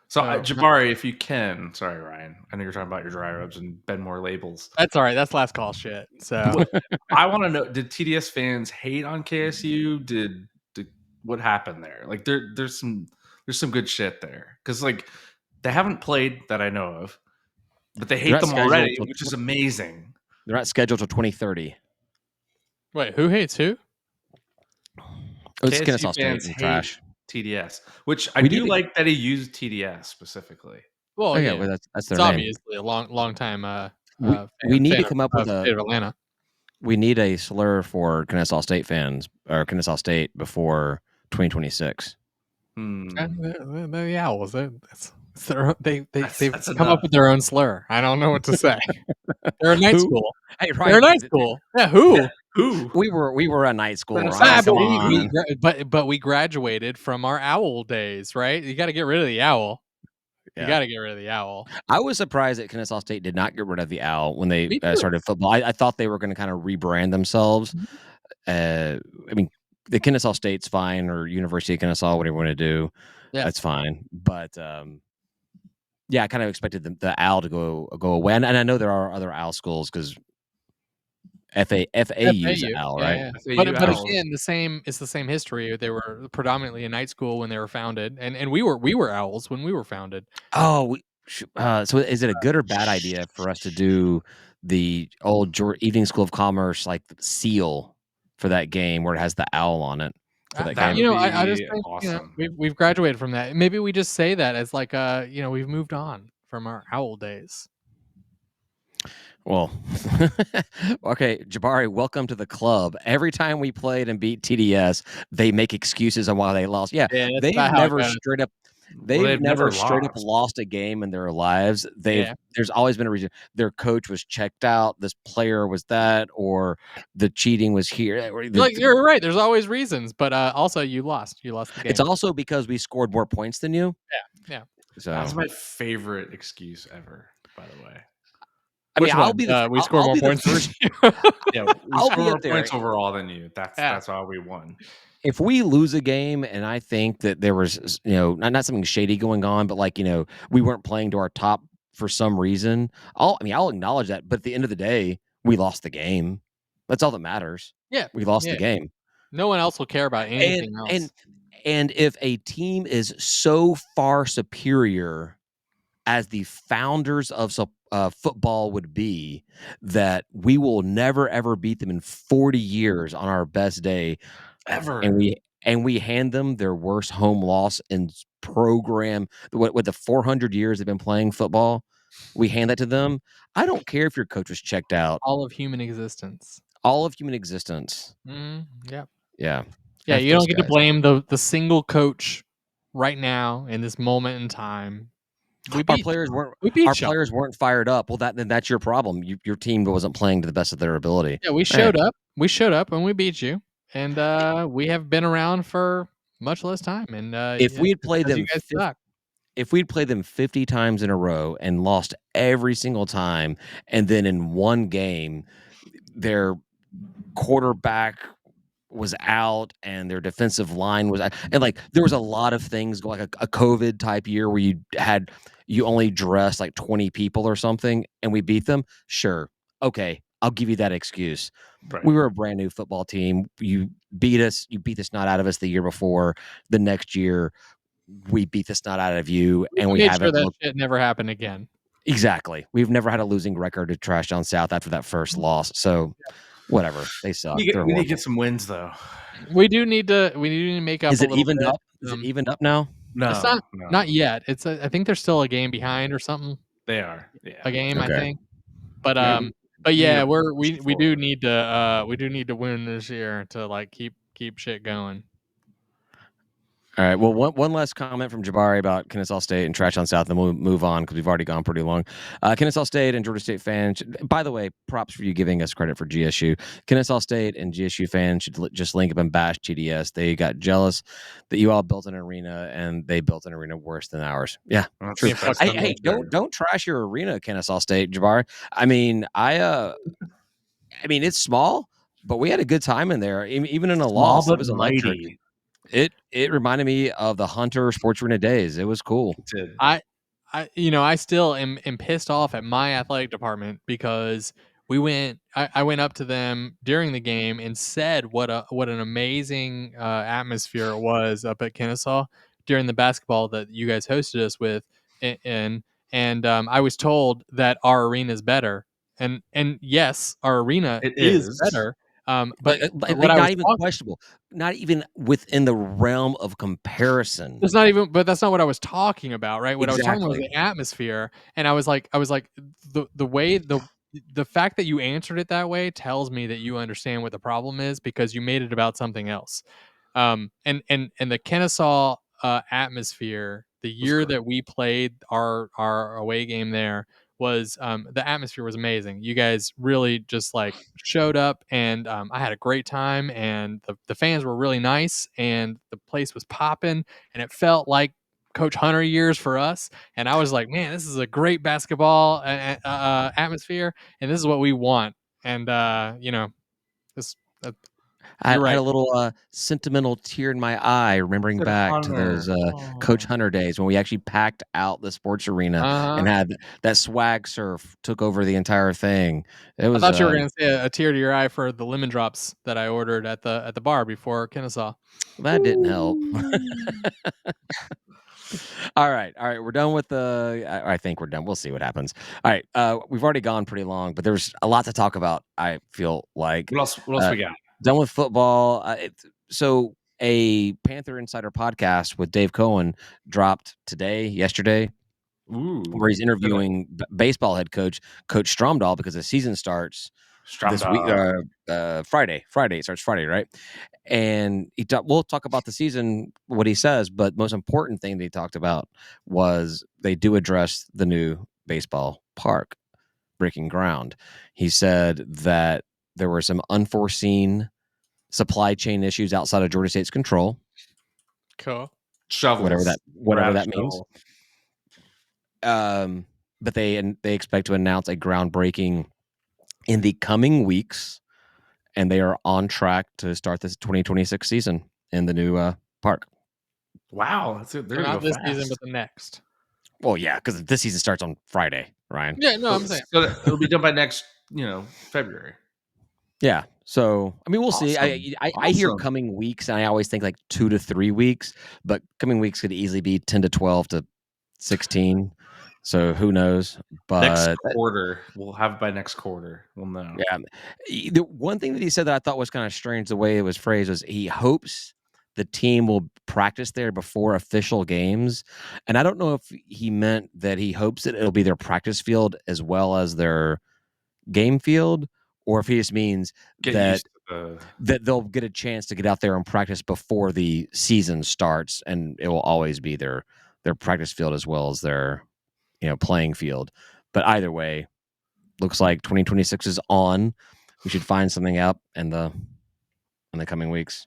So Jabari, if you can, sorry Ryan, I know you're talking about your dry rubs and Ben Moore labels. That's all right. That's last call shit. So I want to know: did TDS fans hate on KSU? Did what happened there? Like there's some good shit there because like they haven't played that I know of, but they hate them already, which is amazing. They're not scheduled till 2030. Wait, who hates who? It's Kennesaw State and trash. TDS, which I do like that he used TDS specifically. Well, yeah, well, that's their name. Obviously a long time. We need to come up with State of Atlanta. We need a slur for Kennesaw State fans or Kennesaw State before 2026. The Owls. They've come up with their own slur. I don't know what to say. They're a night school. Hey, right. They're a night school. Yeah, who? Yeah, who? We were a night school. But we graduated from our owl days, right? You got to get rid of the owl. Yeah. You got to get rid of the owl. I was surprised that Kennesaw State did not get rid of the owl when they started football. I thought they were going to kind of rebrand themselves. I mean, the Kennesaw State's fine, or University of Kennesaw, whatever you want to do. Yeah. That's fine. But yeah, I kind of expected the owl to go away. And I know there are other owl schools because FAU use an owl, right? Yeah. But again, it's the same history. They were predominantly a night school when they were founded, and we were owls when we were founded. Oh, so is it a good or bad idea for us to do the old Evening School of Commerce like seal for that game where it has the owl on it? For that game? I just think awesome. We've graduated from that. Maybe we just say that as like we've moved on from our owl days. Well, okay, Jabari, welcome to the club. Every time we played and beat TDS, they make excuses on why they lost. Yeah they've never straight up. They've never straight up lost a game in their lives. There's always been a reason. Their coach was checked out. This player was that, or the cheating was here. You're right. There's always reasons, but also you lost. You lost the game. It's also because we scored more points than you. Yeah. So that's my favorite excuse ever. By the way. I mean, I'll be the we score more points. first. Yeah, we I'll score be more up there. points overall than you. Yeah. That's why we won. If we lose a game and I think that there was, not something shady going on, but like, we weren't playing to our top for some reason, I'll acknowledge that. But at the end of the day, we lost the game. That's all that matters. Yeah. We lost Yeah. the game. No one else will care about anything else. And if a team is so far superior as the founders of football would be, that we will never ever beat them in 40 years on our best day, Ever. and we hand them their worst home loss in program with the 400 years they've been playing football. We hand that to them. I don't care if your coach was checked out. All of human existence. All of human existence. Yeah. Yeah. Yeah, F you don't those get to guys. blame the single coach right now in this moment in time. We beat Our y'all. players weren't fired up. Well, then that's your problem. Your team wasn't playing to the best of their ability. Yeah, we showed up. We showed up and we beat you. And we have been around for much less time. And If we had played them, you guys suck. if we'd played them 50 times in a row and lost every single time, and then in one game, their quarterback was out and their defensive line was out, and like there was a lot of things going, like a COVID type year where you only dressed like 20 people or something, and we beat them. Sure, okay, I'll give you that excuse. Right. We were a brand new football team. You beat us. You beat the snot out of us the year before. The next year, we beat the snot out of you, and we made haven't sure that looked. shit never happened again. Exactly. We've never had a losing record to trash down South after that first loss. So, whatever. They suck. We need to get some wins, though. We do need to make up. Is a it little evened bit. up? Is it evened up now? No, It's not yet. It's I think they're still a game behind or something. They are. Yeah. A game, Okay. I think. But yeah, we do need to win this year to like keep shit going. All right. Well, one last comment from Jabari about Kennesaw State and trash on South, and we'll move on because we've already gone pretty long. Kennesaw State and Georgia State fans. By the way, props for you giving us credit for GSU. Kennesaw State and GSU fans should just link up and bash TDS. They got jealous that you all built an arena, and they built an arena worse than ours. Yeah, true. Hey, don't trash your arena, Kennesaw State, Jabari. I mean, it's small, but we had a good time in there. Even in a loss, it was electric. Mighty. It reminded me of the Hunter Sports Arena days. It was cool. I still am pissed off at my athletic department because I went up to them during the game and said what an amazing atmosphere it was up at Kennesaw during the basketball that you guys hosted us with, and I was told that our arena is better, and yes, our arena is better. But what not even questionable, not even within the realm of comparison. It's not even, but that's not what I was talking about, right? What I was talking about was the atmosphere, and I was like, the way the fact that you answered it that way tells me that you understand what the problem is because you made it about something else. And the Kennesaw atmosphere, the year that we played our away game there was the atmosphere was amazing. You guys really just like showed up, and I had a great time, and the fans were really nice, and the place was popping, and it felt like Coach Hunter years for us. And I was like, man, this is a great basketball atmosphere, and this is what we want. And this. I had a little sentimental tear in my eye remembering back to those Coach Hunter days when we actually packed out the sports arena and had that swag surf took over the entire thing. It was. I thought you were going to say a tear to your eye for the lemon drops that I ordered at the bar before Kennesaw. That didn't help. All right. We're done with I think we're done. We'll see what happens. All right. We've already gone pretty long, but there's a lot to talk about. I feel like. What else we got? Done with football. So a Panther Insider podcast with Dave Cohen dropped yesterday, where he's interviewing baseball head coach Stromdahl because the season starts this week. Friday. It starts Friday, right? And we'll talk about the season, what he says, but most important thing they talked about was they do address the new baseball park breaking ground. He said that there were some unforeseen supply chain issues outside of Georgia State's control. Cool. Shovels. Whatever that means. but they expect to announce a groundbreaking in the coming weeks, and they are on track to start this 2026 season in the new park. Wow, that's it. They're So gonna not go this fast. season, but the next. Well, yeah, because this season starts on Friday, Ryan. Yeah, no, I'm saying. So it'll be done by next, February. Yeah. So, I mean, we'll see. Awesome. I hear Awesome. coming weeks, and I always think like 2 to 3 weeks, but coming weeks could easily be 10 to 12 to 16. So who knows? Next But quarter. We'll have it by next quarter. We'll know. yeah, the one thing that he said that I thought was kind of strange, the way it was phrased, was he hopes the team will practice there before official games. And I don't know if he meant that he hopes that it'll be their practice field as well as their game field, or if he just means Get that used to that they'll get a chance to get out there and practice before the season starts, and it will always be their practice field as well as their playing field. But either way, looks like 2026 is on. We should find something up in the coming weeks.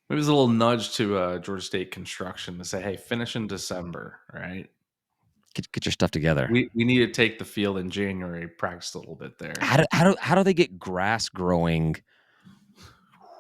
maybe it's a little nudge to Georgia State construction to say, hey, finish in December, right? Get your stuff together. We need to take the field in January, practice a little bit there. How do they get grass growing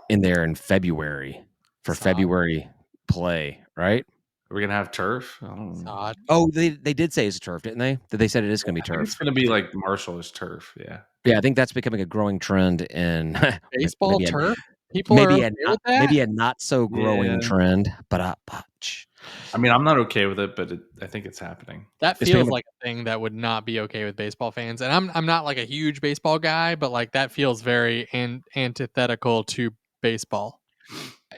in there in February for February play, right? Are we gonna have turf? I don't It's know. odd. Oh, they did say it's turf, didn't they? They said it is going to be I think turf. it's gonna be like Marshall's turf. Yeah. Yeah, I think that's becoming a growing trend in Baseball maybe turf? People are okay with that? maybe a not so growing Yeah. trend, but I mean, I'm not okay with it, but I think it's happening. That it's feels becoming like a thing that would not be okay with baseball fans, and I'm not like a huge baseball guy, but like that feels very antithetical to baseball.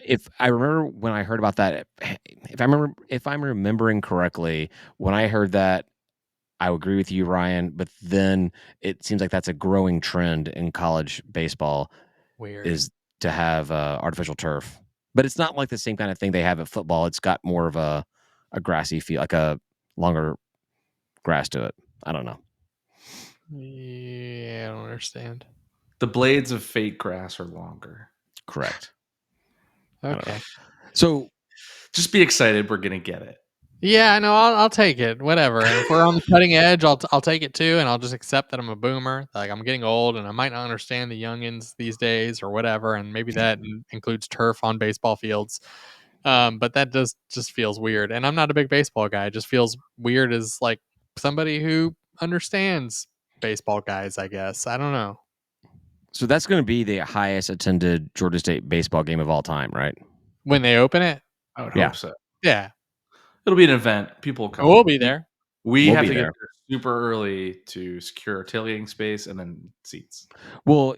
if I remember when I heard about that, if I'm remembering correctly, when I heard that, I agree with you, Ryan. But then it seems like that's a growing trend in college baseball Weird. is to have artificial turf. But it's not like the same kind of thing they have at football. It's got more of a grassy feel, like a longer grass to it. I don't know. Yeah, I don't understand. The blades of fake grass are longer. Correct. I don't know. Okay. So Just be excited. We're gonna get it. Yeah, I know. I'll take it. Whatever. And if we're on the cutting edge, I'll take it too, and I'll just accept that I'm a boomer. Like I'm getting old, and I might not understand the youngins these days or whatever. And maybe that includes turf on baseball fields. But that just feels weird. And I'm not a big baseball guy. It just feels weird as like somebody who understands baseball guys. I guess I don't know. So that's going to be the highest attended Georgia State baseball game of all time, right? When they open it, I would Yeah. hope so. yeah, It'll be an event. People will come. we'll be there. We We'll have be to get there. there super early to secure tailgating space and then seats. Well,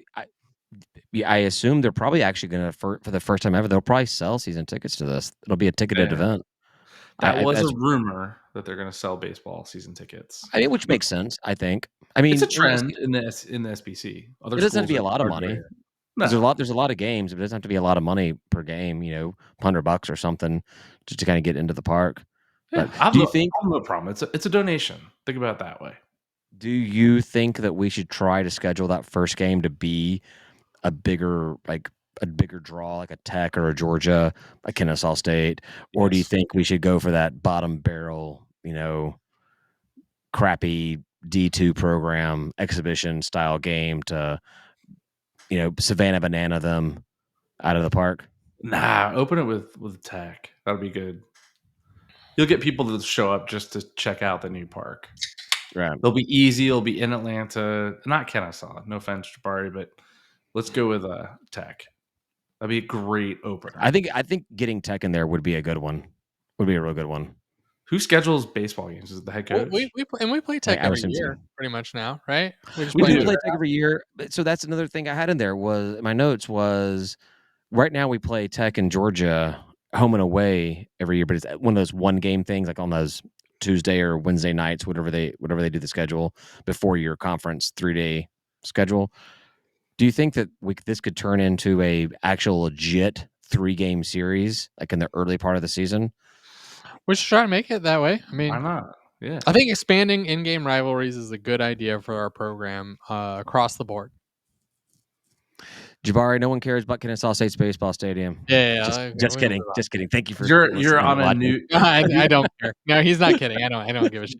I assume they're probably actually going to, for the first time ever, they'll probably sell season tickets to this. It'll be a ticketed Yeah. event. That was a rumor that they're going to sell baseball season tickets. I mean, which makes sense, I think. I mean, It's a trend in the SBC. Other it doesn't have to schools be a lot of are money. doing it. There's No. a lot of games, but it doesn't have to be a lot of money per game, $100 or something just to kind of get into the park. Yeah, But I have do you think no problem. It's a donation. Think about it that way. that we should try to schedule that first game to be a bigger draw, like a Tech or a Georgia, a Kennesaw State, or do you Yes. think we should go for that bottom barrel, crappy D2 program exhibition style game to, Savannah banana them out of the park? Nah, open it with Tech. That'll be good. You'll get people to show up just to check out the new park. Right. They'll be easy. It'll be in Atlanta, not Kennesaw. No offense, Jabari, but let's go with Tech. That'd be a great opener. I think getting Tech in there would be a good one. Would be a real good one. Who schedules baseball games? Is it the head coach? We play Tech I every assume so. year, pretty much now, right? We just We play do the play draft. Tech every year. So that's another thing I had in there was my notes was right now we play Tech in Georgia home and away every year, but it's one of those one game things like on those Tuesday or Wednesday nights, whatever they do the schedule before your conference 3-day schedule. Do you think that this could turn into a actual legit 3-game series like in the early part of the season? We should try to make it that way. I Why mean, not? Yeah. I think expanding in-game rivalries is a good idea for our program across the board. Jabari, no one cares about Kennesaw State's baseball stadium. Yeah. Just kidding. Just kidding. Thank you for You're listening on and a watching. new. I don't care. No, he's not kidding. I don't give a shit.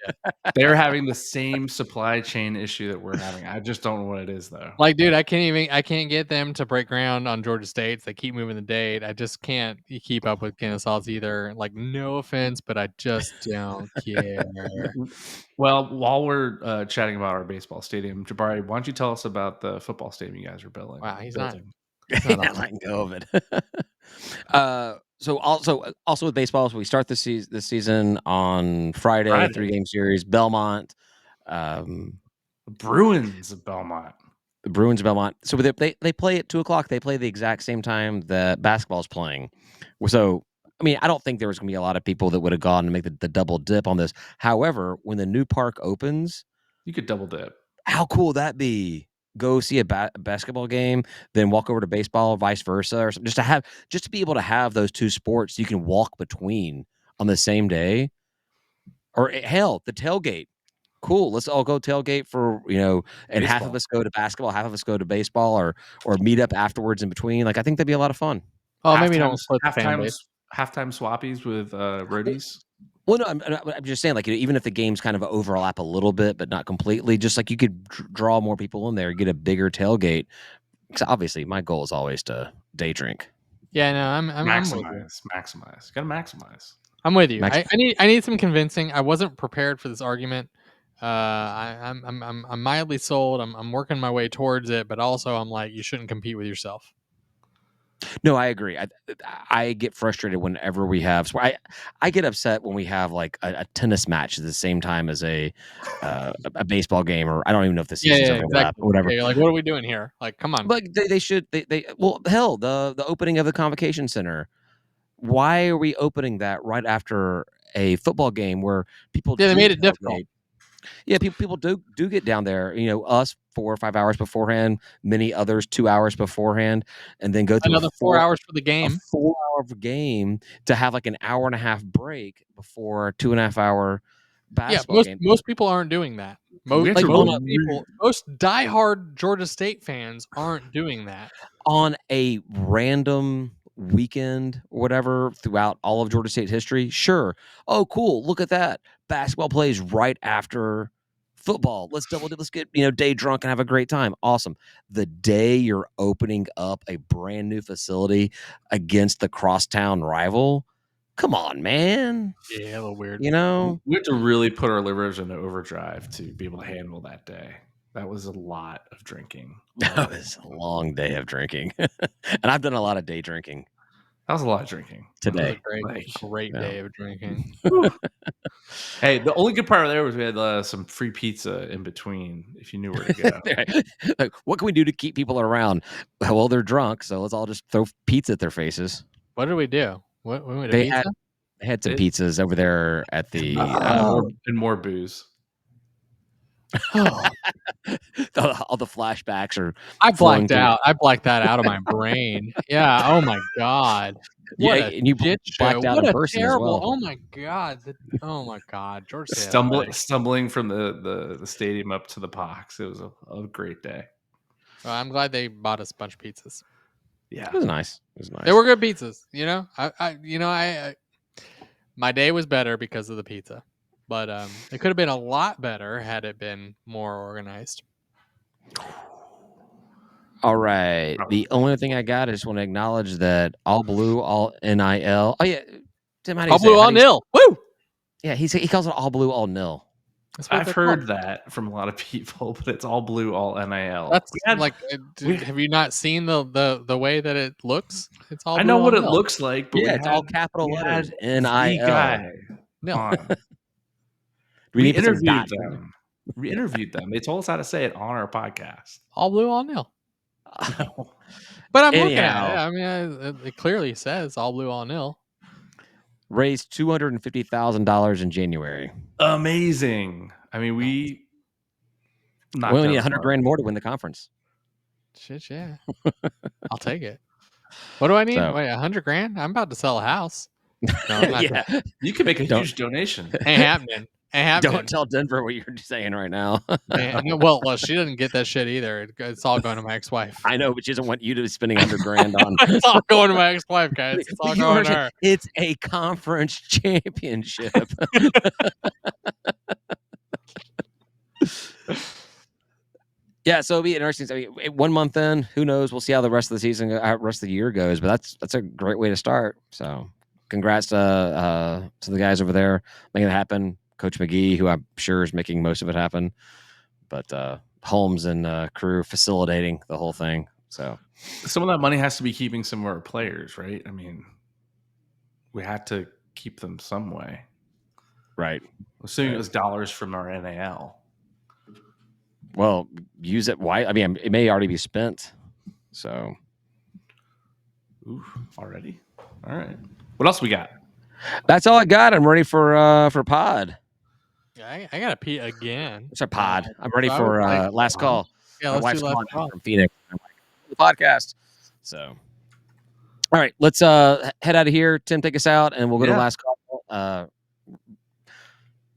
They're having the same supply chain issue that we're having. I just don't know what it is though. Like, dude, I can't get them to break ground on Georgia State's. They keep moving the date. I just can't keep up with Kennesaw's either. Like, no offense, but I just don't care. Well, while we're chatting about our baseball stadium, Jabari, why don't you tell us about the football stadium you guys are building? Wow, he's not Not letting go of it. So also with baseball, so we start this season on Friday. 3-game series, Belmont. Bruins of Belmont. The Bruins of Belmont. So they play at 2:00. They play the exact same time that basketball's playing. So I mean, I don't think there was going to be a lot of people that would have gone and make the double dip on this. However, when the new park opens, you could double dip. How cool would that be? Go see a basketball game, then walk over to baseball, vice versa, or something. Just to be able to have those two sports you can walk between on the same day. Or hell, the tailgate. Cool. Let's all go tailgate for, and baseball. Half of us go to basketball, half of us go to baseball, or meet up afterwards in between. Like, I think that'd be a lot of fun. Oh, maybe don't split the fan base. Halftime swappies with roadies. Well, no, I'm just saying, like, even if the games kind of overlap a little bit, but not completely, just like you could draw more people in there, get a bigger tailgate. Because obviously, my goal is always to day drink. Yeah, no, I'm maximize. Got to maximize. I'm with you. I need some convincing. I wasn't prepared for this argument. I'm mildly sold. I'm working my way towards it, but also I'm like, you shouldn't compete with yourself. No, I agree. I get frustrated whenever we have. So I get upset when we have like a tennis match at the same time as a baseball game, or I don't even know if the season's overlap, exactly. or whatever. Yeah, you're like, what are we doing here? Like, come on. Like they should. Well, hell, the opening of the convocation center. Why are we opening that right after a football game where people? Yeah, they made it difficult. Yeah, people do get down there. Us 4 or 5 hours beforehand, many others 2 hours beforehand, and then go through another 4 hours for the game. A 4-hour game to have like an hour and a half break before a 2.5 hour basketball game. Most people aren't doing that. Most diehard Georgia State fans aren't doing that on a random weekend or whatever throughout all of Georgia State history. Sure. Oh, cool. Look at that. Basketball plays right after football. Let's get, day drunk and have a great time. Awesome. The day you're opening up a brand new facility against the crosstown rival. Come on, man. Yeah, a little weird. We have to really put our livers into overdrive to be able to handle that day. That was a lot of drinking. That was a long day of drinking. And I've done a lot of day drinking. That was a lot of drinking today. Great day of drinking. Hey, the only good part there was we had some free pizza in between if you knew where to go. Like, what can we do to keep people around? Well, they're drunk, so let's all just throw pizza at their faces. What did we do? What we went to pizza? They had some pizzas over there at the and more booze. All the flashbacks are. I blacked out. I blacked that out of my brain. Yeah. Oh my god. And you blacked out in person as well. Oh my god. Oh my god. George stumbling from the stadium up to the box. It was a great day. Well, I'm glad they bought us a bunch of pizzas. Yeah, it was nice. They were good pizzas. I my day was better because of the pizza. But it could have been a lot better had it been more organized. All right. The only thing I got, I just want to acknowledge that all blue, all NIL. Oh, yeah. Tim, how do you all blue, all nil. Woo! Yeah, he calls it all blue, all nil. I've heard that from a lot of people, but it's all blue, all NIL. That's have you not seen the way that it looks? It's all. I know what it looks like, but it's all capital letters. NIL. No. We interviewed them. We interviewed them. They told us how to say it on our podcast. All blue, all nil. No. But I'm looking at it. I mean, it clearly says all blue, all nil. Raised $250,000 in January. Amazing. I mean, we only need $100,000 more to win the conference. Shit, yeah. I'll take it. What do I need? Wait, $100,000? I'm about to sell a house. No, yeah, you can make a huge donation. Ain't happening. I have Don't been. tell Denver what you're saying right now. No, well, she doesn't get that shit either. It's all going to my ex-wife. I know, but she doesn't want you to be spending $100,000 on. It's all going to my ex-wife, guys. It's all You going to her. it's a conference championship. Yeah, so it'll be interesting. I mean, 1 month in, who knows? We'll see how the rest of the season, rest of the year goes. But that's a great way to start. So, congrats to the guys over there making it happen. Coach McGee, who I'm sure is making most of it happen, but Holmes and crew facilitating the whole thing. So, some of that money has to be keeping some of our players, right? I mean, we had to keep them some way, right? Assuming it was dollars from our NAL. Well, use it. Why? I mean, it may already be spent. So, already. All right. What else we got? That's all I got. I'm ready for pod. Yeah, I gotta pee again. It's a pod. I'm ready for last call. Yeah, My let's wife's do last calling call from Phoenix. I'm like, the podcast. So, all right, let's head out of here. Tim, take us out, and we'll go to last call.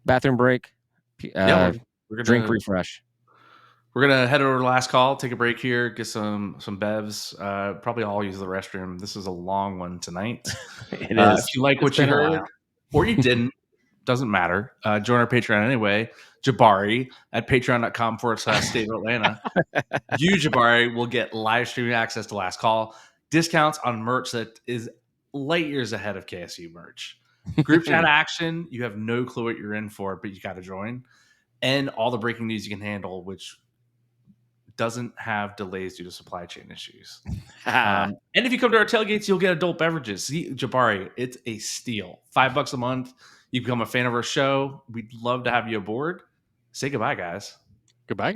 Bathroom break. We're gonna drink refresh. We're gonna head over to last call, take a break here, get some bevs. Probably all use the restroom. This is a long one tonight. It is. If you like what you heard or you didn't, doesn't matter. Join our Patreon anyway. Jabari at patreon.com/State of Atlanta. You, Jabari, will get live streaming access to last call, discounts on merch that is light years ahead of KSU merch. Group chat action, you have no clue what you're in for, but you got to join. And all the breaking news you can handle, which doesn't have delays due to supply chain issues. And if you come to our tailgates, you'll get adult beverages. See, Jabari, it's a steal. $5 a month. You become a fan of our show. We'd love to have you aboard. Say goodbye, guys. Goodbye.